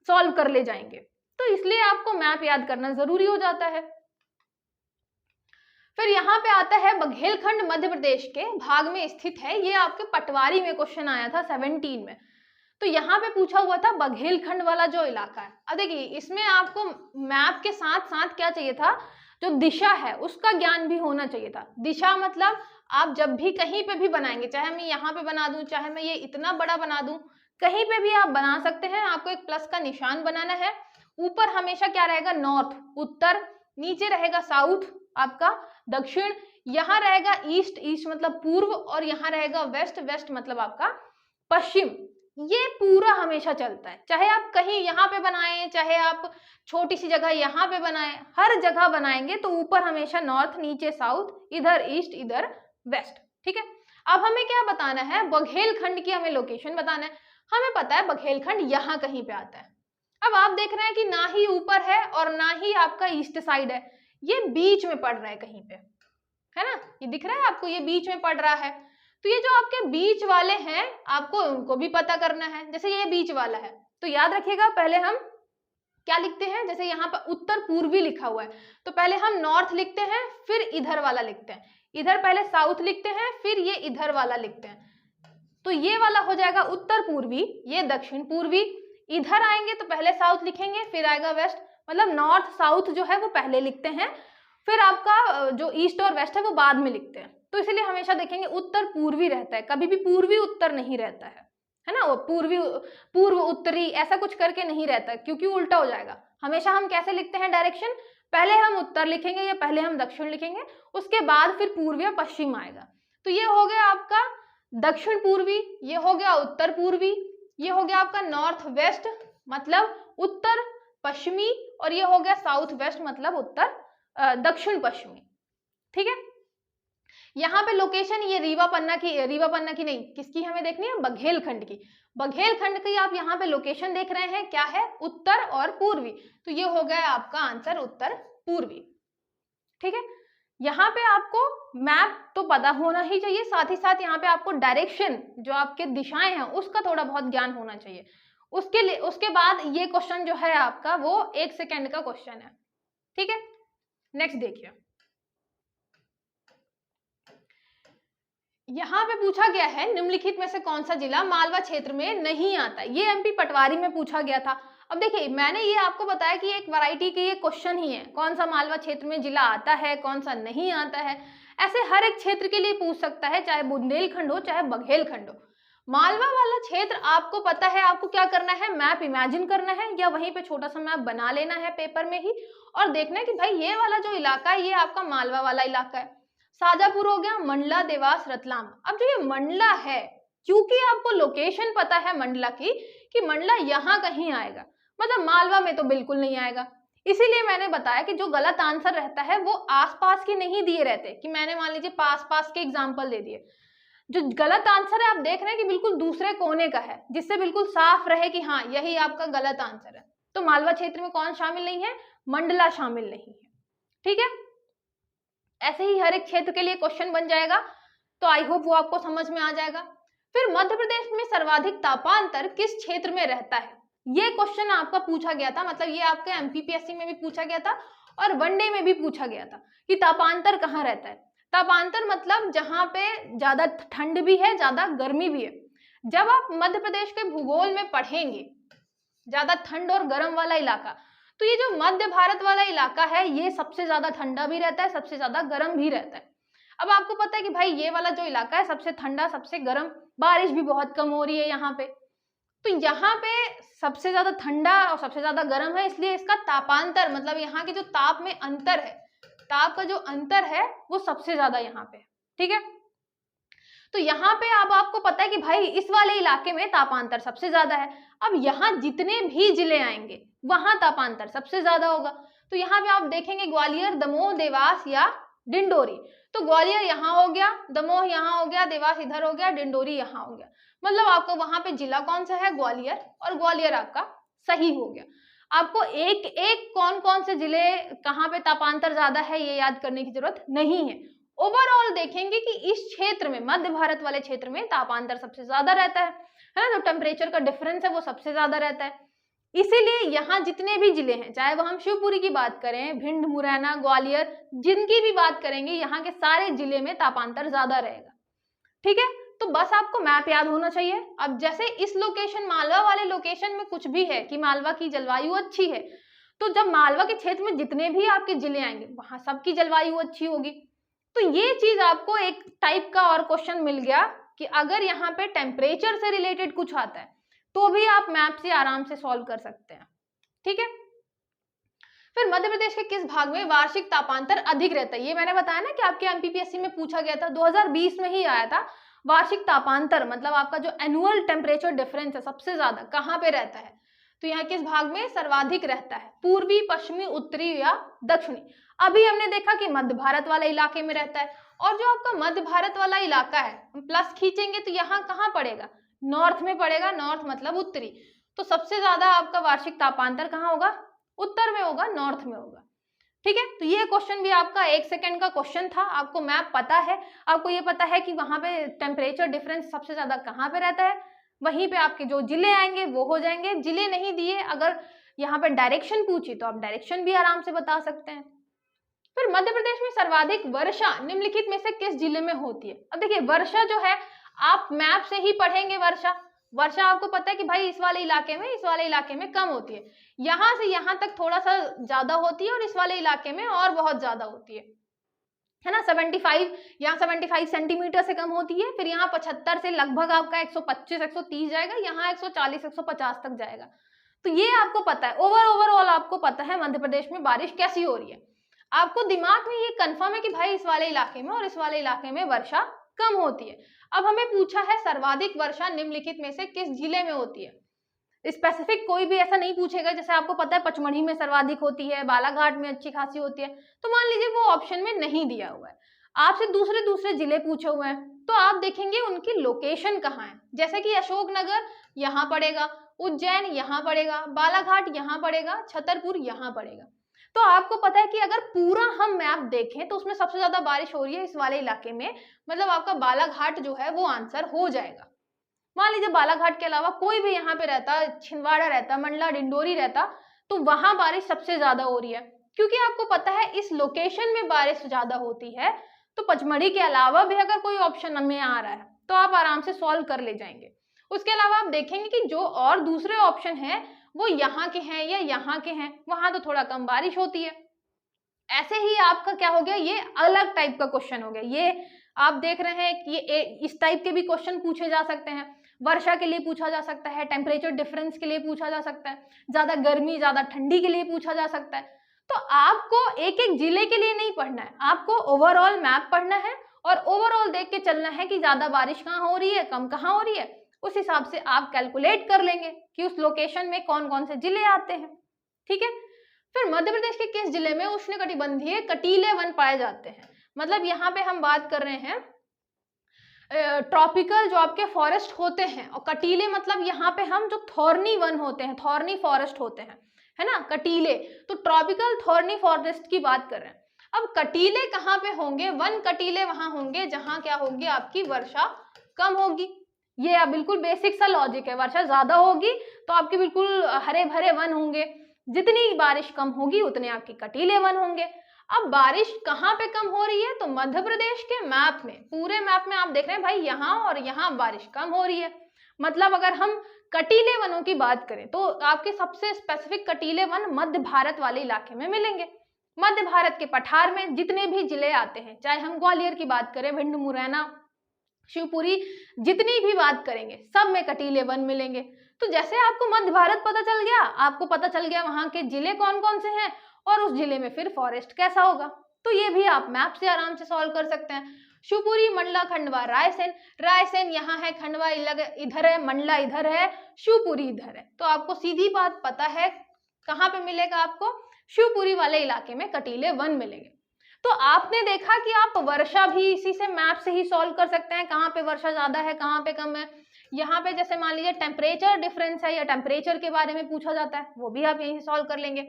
सॉल्व कर ले जाएंगे। तो इसलिए आपको मैप याद करना जरूरी हो जाता है। फिर यहाँ पे आता है बघेलखंड मध्य प्रदेश के भाग में स्थित है। ये आपके पटवारी में क्वेश्चन आया था 17 में। तो यहाँ पे पूछा हुआ था बघेलखंड वाला जो इलाका है। अब देखिए इसमें आपको मैप के साथ साथ क्या चाहिए था, जो दिशा है उसका ज्ञान भी होना चाहिए था। दिशा मतलब आप जब भी कहीं पे भी बनाएंगे, चाहे मैं यहाँ पे बना दूं, चाहे मैं ये इतना बड़ा बना दूं, कहीं पे भी आप बना सकते हैं। आपको एक प्लस का निशान बनाना है। ऊपर हमेशा क्या रहेगा, नॉर्थ उत्तर, नीचे रहेगा साउथ आपका दक्षिण, यहाँ रहेगा ईस्ट, ईस्ट मतलब पूर्व, और यहाँ रहेगा वेस्ट, वेस्ट मतलब आपका पश्चिम। ये पूरा हमेशा चलता है, चाहे आप कहीं यहाँ पे बनाएं, चाहे आप छोटी सी जगह यहाँ पे बनाएं, हर जगह बनाएंगे तो ऊपर हमेशा नॉर्थ, नीचे साउथ, इधर ईस्ट, इधर वेस्ट। ठीक है, अब हमें क्या बताना है, बघेलखंड की हमें लोकेशन बताना है। हमें पता है बघेलखंड यहाँ कहीं पे आता है। अब आप देख रहे हैं कि ना ही ऊपर है और ना ही आपका ईस्ट साइड है, ये बीच में पड़ रहा है कहीं पे, है ना। ये दिख रहा है आपको, ये बीच में पड़ रहा है। तो ये जो आपके बीच वाले हैं आपको उनको भी पता करना है। जैसे ये बीच वाला है तो याद रखिएगा, पहले हम क्या लिखते हैं, जैसे यहाँ पर उत्तर पूर्वी लिखा हुआ है तो पहले हम नॉर्थ लिखते हैं, फिर इधर वाला लिखते हैं, इधर पहले साउथ लिखते हैं, फिर ये इधर वाला लिखते हैं। तो ये वाला हो जाएगा उत्तर पूर्वी, ये दक्षिण पूर्वी। इधर आएंगे तो पहले साउथ लिखेंगे, फिर आएगा वेस्ट, मतलब नॉर्थ साउथ जो है वो पहले लिखते हैं, फिर आपका जो ईस्ट और वेस्ट है वो बाद में लिखते हैं। तो इसलिए हमेशा देखेंगे उत्तर पूर्वी रहता है, कभी भी पूर्वी उत्तर नहीं रहता है ना। वो पूर्वी पूर्व उत्तरी ऐसा कुछ करके नहीं रहता, क्योंकि उल्टा हो जाएगा। हमेशा हम कैसे लिखते हैं डायरेक्शन, पहले हम उत्तर लिखेंगे या पहले हम दक्षिण लिखेंगे, उसके बाद फिर पूर्व या पश्चिम आएगा। तो ये हो गया आपका दक्षिण पूर्वी, ये हो गया उत्तर पूर्वी, ये हो गया आपका नॉर्थ वेस्ट मतलब उत्तर पश्चिमी, और ये हो गया साउथ वेस्ट मतलब उत्तर दक्षिण पश्चिमी। ठीक है, यहाँ पे लोकेशन ये रीवा पन्ना की नहीं, किसकी हमें देखनी है, बघेलखंड की। बघेलखंड की आप यहाँ पे लोकेशन देख रहे हैं, क्या है, उत्तर और पूर्वी। तो ये हो गया आपका आंसर उत्तर पूर्वी। ठीक है, यहाँ पे आपको मैप तो पता होना ही चाहिए, साथ ही साथ यहाँ पे आपको डायरेक्शन जो आपके दिशाएं हैं उसका थोड़ा बहुत ज्ञान होना चाहिए। उसके बाद ये क्वेश्चन जो है आपका वो 1 सेकेंड का क्वेश्चन है। ठीक है, नेक्स्ट देखिए, यहाँ पे पूछा गया है निम्नलिखित में से कौन सा जिला मालवा क्षेत्र में नहीं आता। ये एमपी पटवारी में पूछा गया था। अब देखिए मैंने ये आपको बताया कि एक वैरायटी के ये क्वेश्चन ही है, कौन सा मालवा क्षेत्र में जिला आता है, कौन सा नहीं आता है। ऐसे हर एक क्षेत्र के लिए पूछ सकता है, चाहे बुंदेलखंड हो चाहे बघेलखंड हो। मालवा वाला क्षेत्र आपको पता है, आपको क्या करना है, मैप इमेजिन करना है या वहीं पे छोटा सा मैप बना लेना है पेपर में ही, और देखना है कि भाई ये वाला जो इलाका है ये आपका मालवा वाला इलाका है। शाजापुर हो गया, मंडला, देवास, रतलाम। अब जो ये मंडला है, क्योंकि आपको लोकेशन पता है मंडला की कि मंडला यहाँ कहीं आएगा, मतलब मालवा में तो बिल्कुल नहीं आएगा। इसीलिए मैंने बताया कि जो गलत आंसर रहता है वो आसपास के नहीं दिए रहते, कि मैंने मान लीजिए पास पास के एग्जाम्पल दे दिए। जो गलत आंसर है आप देख रहे हैं कि बिल्कुल दूसरे कोने का है, जिससे बिल्कुल साफ रहे कि हाँ यही आपका गलत आंसर है। तो मालवा क्षेत्र में कौन शामिल नहीं है, मंडला शामिल नहीं है। ठीक है, ऐसे ही हर एक क्षेत्र के लिए क्वेश्चन बन जाएगा, तो आई होप वो आपको समझ में आ जाएगा। फिर मध्य प्रदेश में सर्वाधिक तापांतर किस क्षेत्र में रहता है। ये क्वेश्चन आपका पूछा गया था, मतलब ये आपका एमपीपीएससी में भी पूछा गया था और वनडे में भी पूछा गया था कि तापांतर कहाँ रहता है। तापांतर मतलब जहाँ पे ज्यादा ठंड भी है, ज्यादा गर्मी भी है। जब आप मध्य प्रदेश के भूगोल में पढ़ेंगे ज्यादा ठंड और गर्म वाला इलाका, तो ये जो मध्य भारत वाला इलाका है ये सबसे ज्यादा ठंडा भी रहता है, सबसे ज्यादा गर्म भी रहता है। अब आपको पता है कि भाई ये वाला जो इलाका है सबसे ठंडा, सबसे गर्म, बारिश भी बहुत कम हो रही है यहाँ पे, तो यहाँ पे सबसे ज्यादा ठंडा और सबसे ज्यादा गर्म है, इसलिए इसका तापांतर मतलब यहाँ के जो ताप में अंतर है, ताप का जो अंतर है वो सबसे ज्यादा यहाँ पे, ठीक है। तो यहाँ पे अब आपको पता है कि भाई इस वाले इलाके में तापांतर सबसे ज्यादा है। अब यहाँ जितने भी जिले आएंगे वहां तापांतर सबसे ज्यादा होगा। तो यहाँ पे आप देखेंगे ग्वालियर, दमोह, देवास या डिंडोरी, तो ग्वालियर यहाँ हो गया, दमोह यहाँ हो गया, देवास इधर हो गया, डिंडोरी यहाँ हो गया, मतलब आपको वहां पे जिला कौन सा है, ग्वालियर, और ग्वालियर आपका सही हो गया। आपको एक एक कौन कौन से जिले कहाँ पे तापांतर ज्यादा है ये याद करने की जरूरत नहीं है। ओवरऑल देखेंगे कि इस क्षेत्र में, मध्य भारत वाले क्षेत्र में तापांतर सबसे ज्यादा रहता है ना, जो टेम्परेचर का डिफरेंस है वो सबसे ज्यादा रहता है। इसीलिए यहाँ जितने भी जिले हैं, चाहे वो हम शिवपुरी की बात करें, भिंड, मुरैना, ग्वालियर, जिनकी भी बात करेंगे, यहाँ के सारे जिले में तापांतर ज्यादा रहेगा, ठीक है। तो बस आपको मैप याद होना चाहिए। अब जैसे इस लोकेशन, मालवा वाले लोकेशन में कुछ भी है कि मालवा की जलवायु अच्छी है, तो जब मालवा के क्षेत्र में जितने भी आपके जिले आएंगे वहां सबकी जलवायु अच्छी होगी। तो ये चीज आपको एक टाइप का और क्वेश्चन मिल गया कि अगर यहाँ पे टेम्परेचर से रिलेटेड कुछ आता है तो भी आप मैप से आराम से सॉल्व कर सकते हैं, ठीक है। फिर मध्य प्रदेश के किस भाग में वार्षिक तापांतर अधिक रहता है, ये मैंने बताया ना कि आपके एमपीपीएससी में पूछा गया था, 2020 में ही आया था। वार्षिक तापांतर मतलब आपका जो एनुअल टेम्परेचर डिफरेंस है सबसे ज्यादा कहाँ पे रहता है, तो यहाँ किस भाग में सर्वाधिक रहता है, पूर्वी, पश्चिमी, उत्तरी या दक्षिणी। अभी हमने देखा कि मध्य भारत वाला इलाके में रहता है, और जो आपका मध्य भारत वाला इलाका है हम प्लस खींचेंगे तो यहाँ कहाँ पड़ेगा, नॉर्थ में पड़ेगा, नॉर्थ मतलब उत्तरी, तो सबसे ज्यादा आपका वार्षिक तापांतर कहाँ होगा, उत्तर में होगा, नॉर्थ में होगा, ठीक है। तो ये क्वेश्चन भी आपका 1 सेकंड का क्वेश्चन था, आपको मैप पता है, आपको ये पता है कि वहां पे टेम्परेचर डिफरेंस सबसे ज्यादा कहाँ पे रहता है, वहीं पे आपके जो जिले आएंगे वो हो जाएंगे। जिले नहीं दिए, अगर यहाँ पे डायरेक्शन पूछी तो आप डायरेक्शन भी आराम से बता सकते हैं। फिर मध्य प्रदेश में सर्वाधिक वर्षा निम्नलिखित में से किस जिले में होती है। अब देखिए वर्षा जो है आप मैप से ही पढ़ेंगे, वर्षा आपको पता है कि भाई इस वाले इलाके में, इस वाले इलाके में कम होती है, यहाँ से यहाँ तक थोड़ा सा ज्यादा होती है और इस वाले इलाके में और बहुत ज्यादा होती है ना, 75, यहाँ 75 सेंटीमीटर से कम होती है, फिर यहाँ 75 से लगभग आपका 125 130 जाएगा, यहाँ 140 150 तक जाएगा। तो ये आपको पता है, ओवरऑल आपको पता है मध्य प्रदेश में बारिश कैसी हो रही है। आपको दिमाग में ये कंफर्म है कि भाई इस वाले इलाके में और इस वाले इलाके में वर्षा कम होती है। अब हमें पूछा है सर्वाधिक वर्षा निम्नलिखित में से किस जिले में होती है। स्पेसिफिक कोई भी ऐसा नहीं पूछेगा, जैसे आपको पता है पचमढ़ी में सर्वाधिक होती है, बालाघाट में अच्छी खासी होती है, तो मान लीजिए वो ऑप्शन में नहीं दिया हुआ है, आपसे दूसरे जिले पूछे हुए हैं, तो आप देखेंगे उनकी लोकेशन कहाँ है। जैसे कि अशोकनगर यहाँ पड़ेगा, उज्जैन यहाँ पड़ेगा, बालाघाट यहाँ पड़ेगा, छतरपुर यहाँ पड़ेगा। तो आपको पता है कि अगर पूरा हम मैप देखें तो उसमें सबसे ज्यादा बारिश हो रही है इस वाले इलाके में, मतलब आपका बालाघाट जो है वो आंसर हो जाएगा। मान लीजिए बालाघाट के अलावा कोई भी यहाँ पे रहता, छिंदवाड़ा रहता, मंडला, डिंडोरी रहता, तो वहां बारिश सबसे ज्यादा हो रही है, क्योंकि आपको पता है इस लोकेशन में बारिश ज्यादा होती है। तो पचमढ़ी के अलावा भी अगर कोई ऑप्शन में आ रहा है तो आप आराम से सॉल्व कर ले जाएंगे। उसके अलावा आप देखेंगे कि जो और दूसरे ऑप्शन है वो यहाँ के हैं या यहाँ के हैं, वहां तो थोड़ा कम बारिश होती है। ऐसे ही आपका क्या हो गया, ये अलग टाइप का क्वेश्चन हो गया। ये आप देख रहे हैं कि ये इस टाइप के भी क्वेश्चन पूछे जा सकते हैं, वर्षा के लिए पूछा जा सकता है, टेम्परेचर डिफरेंस के लिए पूछा जा सकता है, ज्यादा गर्मी ज्यादा ठंडी के लिए पूछा जा सकता है। तो आपको एक एक जिले के लिए नहीं पढ़ना है, आपको ओवरऑल मैप पढ़ना है और ओवरऑल देख के चलना है कि ज्यादा बारिश कहाँ हो रही है, कम कहाँ हो रही है। उस हिसाब से आप कैलकुलेट कर लेंगे कि उस लोकेशन में कौन कौन से जिले आते हैं, ठीक है। फिर मध्य प्रदेश के किस जिले में उष्णकटिबंधीय कटीले वन पाए जाते हैं। मतलब यहाँ पे हम बात कर रहे हैं ट्रॉपिकल जो आपके फॉरेस्ट होते हैं, और कटीले मतलब यहाँ पे हम जो थॉर्नी वन होते हैं, थॉर्नी फॉरेस्ट होते हैं, है ना, कटीले, तो ट्रॉपिकल थॉर्नी फॉरेस्ट की बात कर रहे हैं। अब कटीले कहाँ पे होंगे, वन कटीले वहां होंगे जहां क्या होगी, आपकी वर्षा कम होगी, ये आप बिल्कुल बेसिक सा लॉजिक है। वर्षा ज्यादा होगी तो आपके बिल्कुल हरे भरे वन होंगे, जितनी बारिश कम होगी उतने आपके कटीले वन होंगे। अब बारिश कहाँ पे कम हो रही है, तो मध्य प्रदेश के मैप में, पूरे मैप में आप देख रहे हैं भाई यहाँ और यहाँ बारिश कम हो रही है। मतलब अगर हम कटीले वनों की बात करें तो आपके सबसे स्पेसिफिक कटीले वन मध्य भारत वाले इलाके में मिलेंगे। मध्य भारत के पठार में जितने भी जिले आते हैं, चाहे हम ग्वालियर की बात करें, भिंड, मुरैना, शिवपुरी, जितनी भी बात करेंगे सब में कटीले वन मिलेंगे। तो जैसे आपको मध्य भारत पता चल गया, आपको पता चल गया वहां के जिले कौन कौन से हैं और उस जिले में फिर फॉरेस्ट कैसा होगा, तो ये भी आप मैप से आराम से सॉल्व कर सकते हैं। शिवपुरी, मंडला, खंडवा, रायसेन, रायसेन यहाँ है, खंडवा इधर है, मंडला इधर है, शिवपुरी इधर है। तो आपको सीधी बात पता है कहाँ पे मिलेगा, आपको शिवपुरी वाले इलाके में कटीले वन मिलेंगे। तो आपने देखा कि आप वर्षा भी इसी से मैप से ही सॉल्व कर सकते हैं, कहाँ पे वर्षा ज्यादा है कहाँ पे कम है। यहाँ पे जैसे मान लीजिए टेम्परेचर डिफरेंस है या टेम्परेचर के बारे में पूछा जाता है, वो भी आप यहीं सॉल्व कर लेंगे।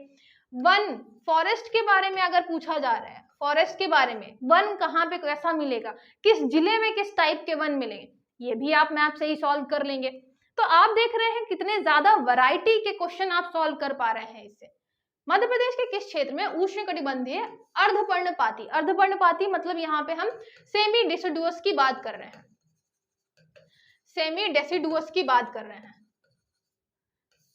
वन, फॉरेस्ट के बारे में अगर पूछा जा रहा है, फॉरेस्ट के बारे में वन कहाँ पे कैसा मिलेगा, किस जिले में किस टाइप के वन मिलेंगे, ये भी आप मैप से ही सॉल्व कर लेंगे। तो आप देख रहे हैं कितने ज्यादा वैरायटी के क्वेश्चन आप सॉल्व कर पा रहे हैं इससे। मध्य प्रदेश के किस क्षेत्र में उष्णकटिबंधीय अर्धपर्णपाती, अर्धपर्णपाती मतलब यहाँ पे हम सेमी डेसिडुअस की बात कर रहे हैं, सेमी डेसिडुअस की बात कर रहे हैं,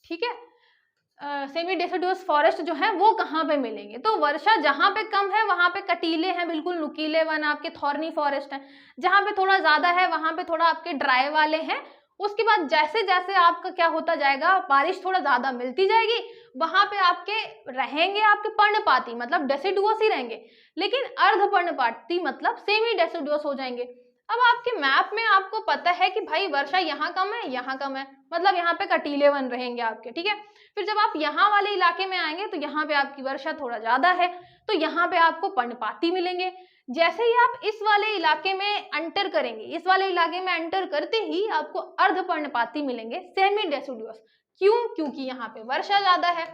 ठीक है। सेमी डेसिडुअस फॉरेस्ट जो है वो कहाँ पे मिलेंगे, तो वर्षा जहां पे कम है वहां पे कटीले हैं, बिल्कुल नुकीले वन आपके थॉर्नी फॉरेस्ट हैं। जहां पे थोड़ा ज्यादा है वहां पे थोड़ा आपके ड्राई वाले हैं। उसके बाद जैसे जैसे आपका क्या होता जाएगा, बारिश थोड़ा ज्यादा मिलती जाएगी, वहां पे आपके रहेंगे आपके पर्णपाती मतलब डेसिडुअस ही रहेंगे, लेकिन अर्धपर्णपाती मतलब सेमी डेसिडुअस हो जाएंगे। अब आपके मैप में आपको पता है कि भाई वर्षा यहाँ कम है यहाँ कम है, मतलब यहाँ पे कटीले वन रहेंगे आपके, ठीक है। फिर जब आप यहाँ वाले इलाके में आएंगे तो यहाँ पे आपकी वर्षा थोड़ा ज्यादा है तो यहाँ पे आपको पर्णपाती मिलेंगे। जैसे ही आप इस वाले इलाके में एंटर करेंगे, इस वाले इलाके में एंटर करते ही आपको अर्धपर्णपाती मिलेंगे, सेमी डेसिडुअस। क्यों? क्योंकि यहाँ पे वर्षा ज्यादा है,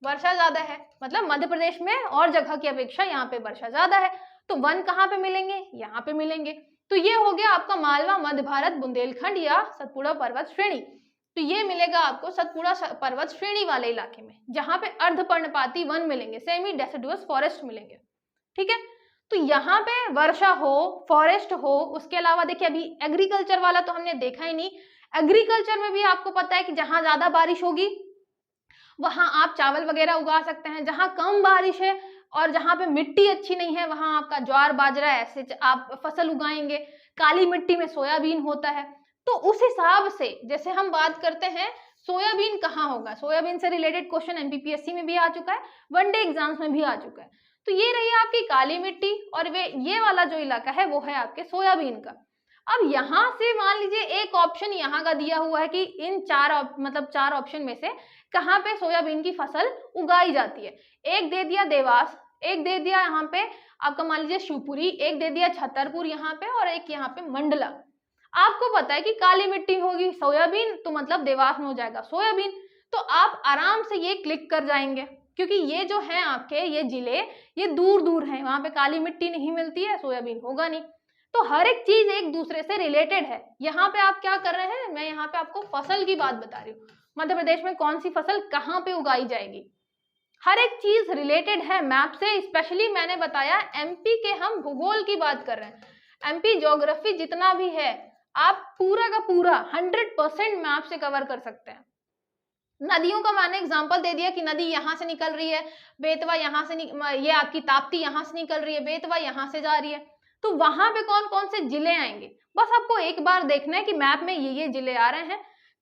वर्षा ज्यादा है मतलब मध्य प्रदेश में और जगह की अपेक्षा यहाँ पे वर्षा ज्यादा है, तो वन कहाँ पे मिलेंगे, यहाँ पे मिलेंगे। तो ये हो गया आपका मालवा, मध्य भारत, बुंदेलखंड या सतपुड़ा पर्वत श्रेणी। तो ये मिलेगा आपको सतपुड़ा पर्वत श्रेणी वाले इलाके में, जहां पे अर्धपर्णपाती वन मिलेंगे, सेमी डेसिडुअस फॉरेस्ट मिलेंगे, ठीक है। तो यहाँ पे वर्षा हो, फॉरेस्ट हो, उसके अलावा देखिए अभी एग्रीकल्चर वाला तो हमने देखा ही नहीं। एग्रीकल्चर में भी आपको पता है कि जहां ज्यादा बारिश होगी वहां आप चावल वगैरह उगा सकते हैं, जहां कम बारिश है और जहां पे मिट्टी अच्छी नहीं है वहां आपका ज्वार बाजरा ऐसे आप फसल उगाएंगे। काली मिट्टी में सोयाबीन होता है। तो उस हिसाब से जैसे हम बात करते हैं सोयाबीन कहाँ होगा, सोयाबीन से रिलेटेड क्वेश्चन एमपीपीएससी में भी आ चुका है, वनडे एग्जाम्स में भी आ चुका है। तो ये रही आपकी काली मिट्टी और वे ये वाला जो इलाका है वो है आपके सोयाबीन का। अब यहाँ से मान लीजिए एक ऑप्शन यहाँ का दिया हुआ है कि इन चार ऑप्शन में से कहाँ पे सोयाबीन की फसल उगाई जाती है। एक दे दिया देवास, एक दे दिया यहाँ पे आपका मान लीजिए शिवपुरी, एक दे दिया छतरपुर यहाँ पे और एक यहाँ पे मंडला। आपको पता है कि काली मिट्टी होगी सोयाबीन, तो मतलब देवास में हो जाएगा सोयाबीन। तो आप आराम से ये क्लिक कर जाएंगे क्योंकि ये जो है आपके ये जिले ये दूर दूर हैं, वहां पे काली मिट्टी नहीं मिलती है, सोयाबीन होगा नहीं। तो हर एक चीज एक दूसरे से रिलेटेड है। यहाँ पे आप क्या कर रहे हैं, मैं यहाँ पे आपको फसल की बात बता रही हूँ, मध्य प्रदेश में कौन सी फसल कहाँ पे उगाई जाएगी, हर एक चीज रिलेटेड है मैप से। स्पेशली मैंने बताया एमपी के हम भूगोल की बात कर रहे हैं, एमपी ज्योग्राफी जितना भी है आप पूरा का पूरा 100% मैप से कवर कर सकते हैं। नदियों का मैंने एग्जांपल दे दिया कि नदी यहाँ से निकल रही है, बेतवा यहाँ से ये आपकी ताप्ती यहाँ से निकल रही है, बेतवा यहाँ से जा रही है, तो वहां पे कौन कौन से जिले आएंगे। बस आपको एक बार देखना है कि मैप में ये जिले आ रहे हैं।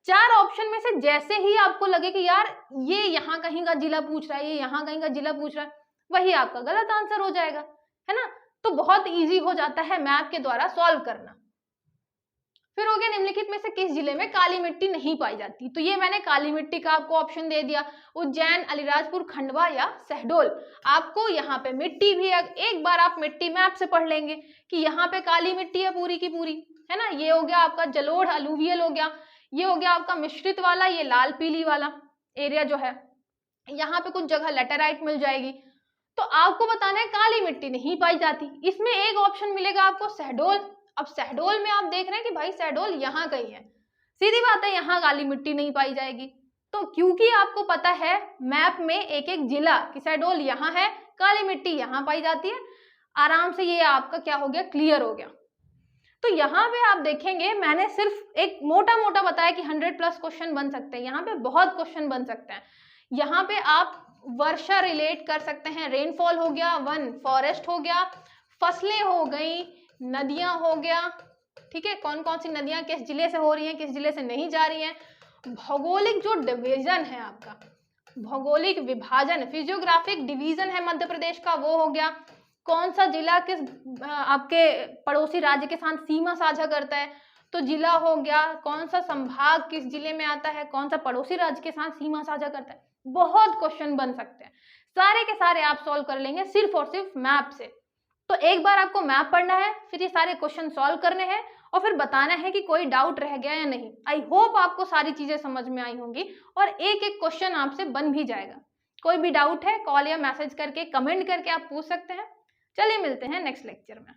चार ऑप्शन में से जैसे ही आपको लगे कि यार ये यहाँ कहीं का जिला पूछ रहा है, ये यहाँ कहीं का जिला पूछ रहा है, वही आपका गलत आंसर हो जाएगा, है ना। तो बहुत ईजी हो जाता है मैप के द्वारा सॉल्व करना। फिर हो गया निम्नलिखित में से किस जिले में काली मिट्टी नहीं पाई जाती, तो ये मैंने काली मिट्टी का आपको ऑप्शन दे दिया, उज्जैन, अलीराजपुर, खंडवा या शहडोल। आपको यहाँ पे मिट्टी भी एक बार आप मिट्टी मैप से पढ़ लेंगे कि यहाँ पे काली मिट्टी है पूरी की पूरी, है ना। ये हो गया आपका जलोढ़ अलूवियल हो गया, ये हो गया आपका मिश्रित वाला, ये लाल पीली वाला एरिया जो है, यहाँ पे कुछ जगह लेटेराइट मिल जाएगी। तो आपको बताना है काली मिट्टी नहीं पाई जाती। इसमें एक ऑप्शन मिलेगा आपको शहडोल, अब शहडोल में आप देख रहे हैं कि भाई शहडोल यहाँ कहीं है, सीधी बात है यहाँ काली मिट्टी नहीं पाई जाएगी। तो क्योंकि आपको पता है मैप में एक एक जिला कि शहडोल यहाँ है, काली मिट्टी यहाँ पाई जाती है, आराम से ये आपका क्या हो गया, क्लियर हो गया। तो यहाँ पे आप देखेंगे मैंने सिर्फ एक मोटा मोटा बताया कि 100+ क्वेश्चन बन सकते हैं, यहाँ पे बहुत क्वेश्चन बन सकते हैं। यहाँ पे आप वर्षा रिलेट कर सकते हैं, रेनफॉल हो गया, वन फॉरेस्ट हो गया, फसलें हो गई, नदियां हो गया, ठीक है, कौन कौन सी नदियां किस जिले से हो रही हैं, किस जिले से नहीं जा रही हैं, भौगोलिक जो डिवीजन है आपका, भौगोलिक विभाजन, फिजियोग्राफिक डिवीजन है मध्य प्रदेश का, वो हो गया, कौन सा जिला किस आपके पड़ोसी राज्य के साथ सीमा साझा करता है, तो जिला हो गया, कौन सा संभाग किस जिले में आता है, कौन सा पड़ोसी राज्य के साथ सीमा साझा करता है। बहुत क्वेश्चन बन सकते हैं, सारे के सारे आप सॉल्व कर लेंगे सिर्फ और सिर्फ मैप से। तो एक बार आपको मैप पढ़ना है, फिर ये सारे क्वेश्चन सॉल्व करने हैं और फिर बताना है कि कोई डाउट रह गया या नहीं। आई होप आपको सारी चीजें समझ में आई होंगी और एक एक क्वेश्चन आपसे बन भी जाएगा। कोई भी डाउट है कॉल या मैसेज करके, कमेंट करके आप पूछ सकते हैं। चलिए मिलते हैं नेक्स्ट लेक्चर में।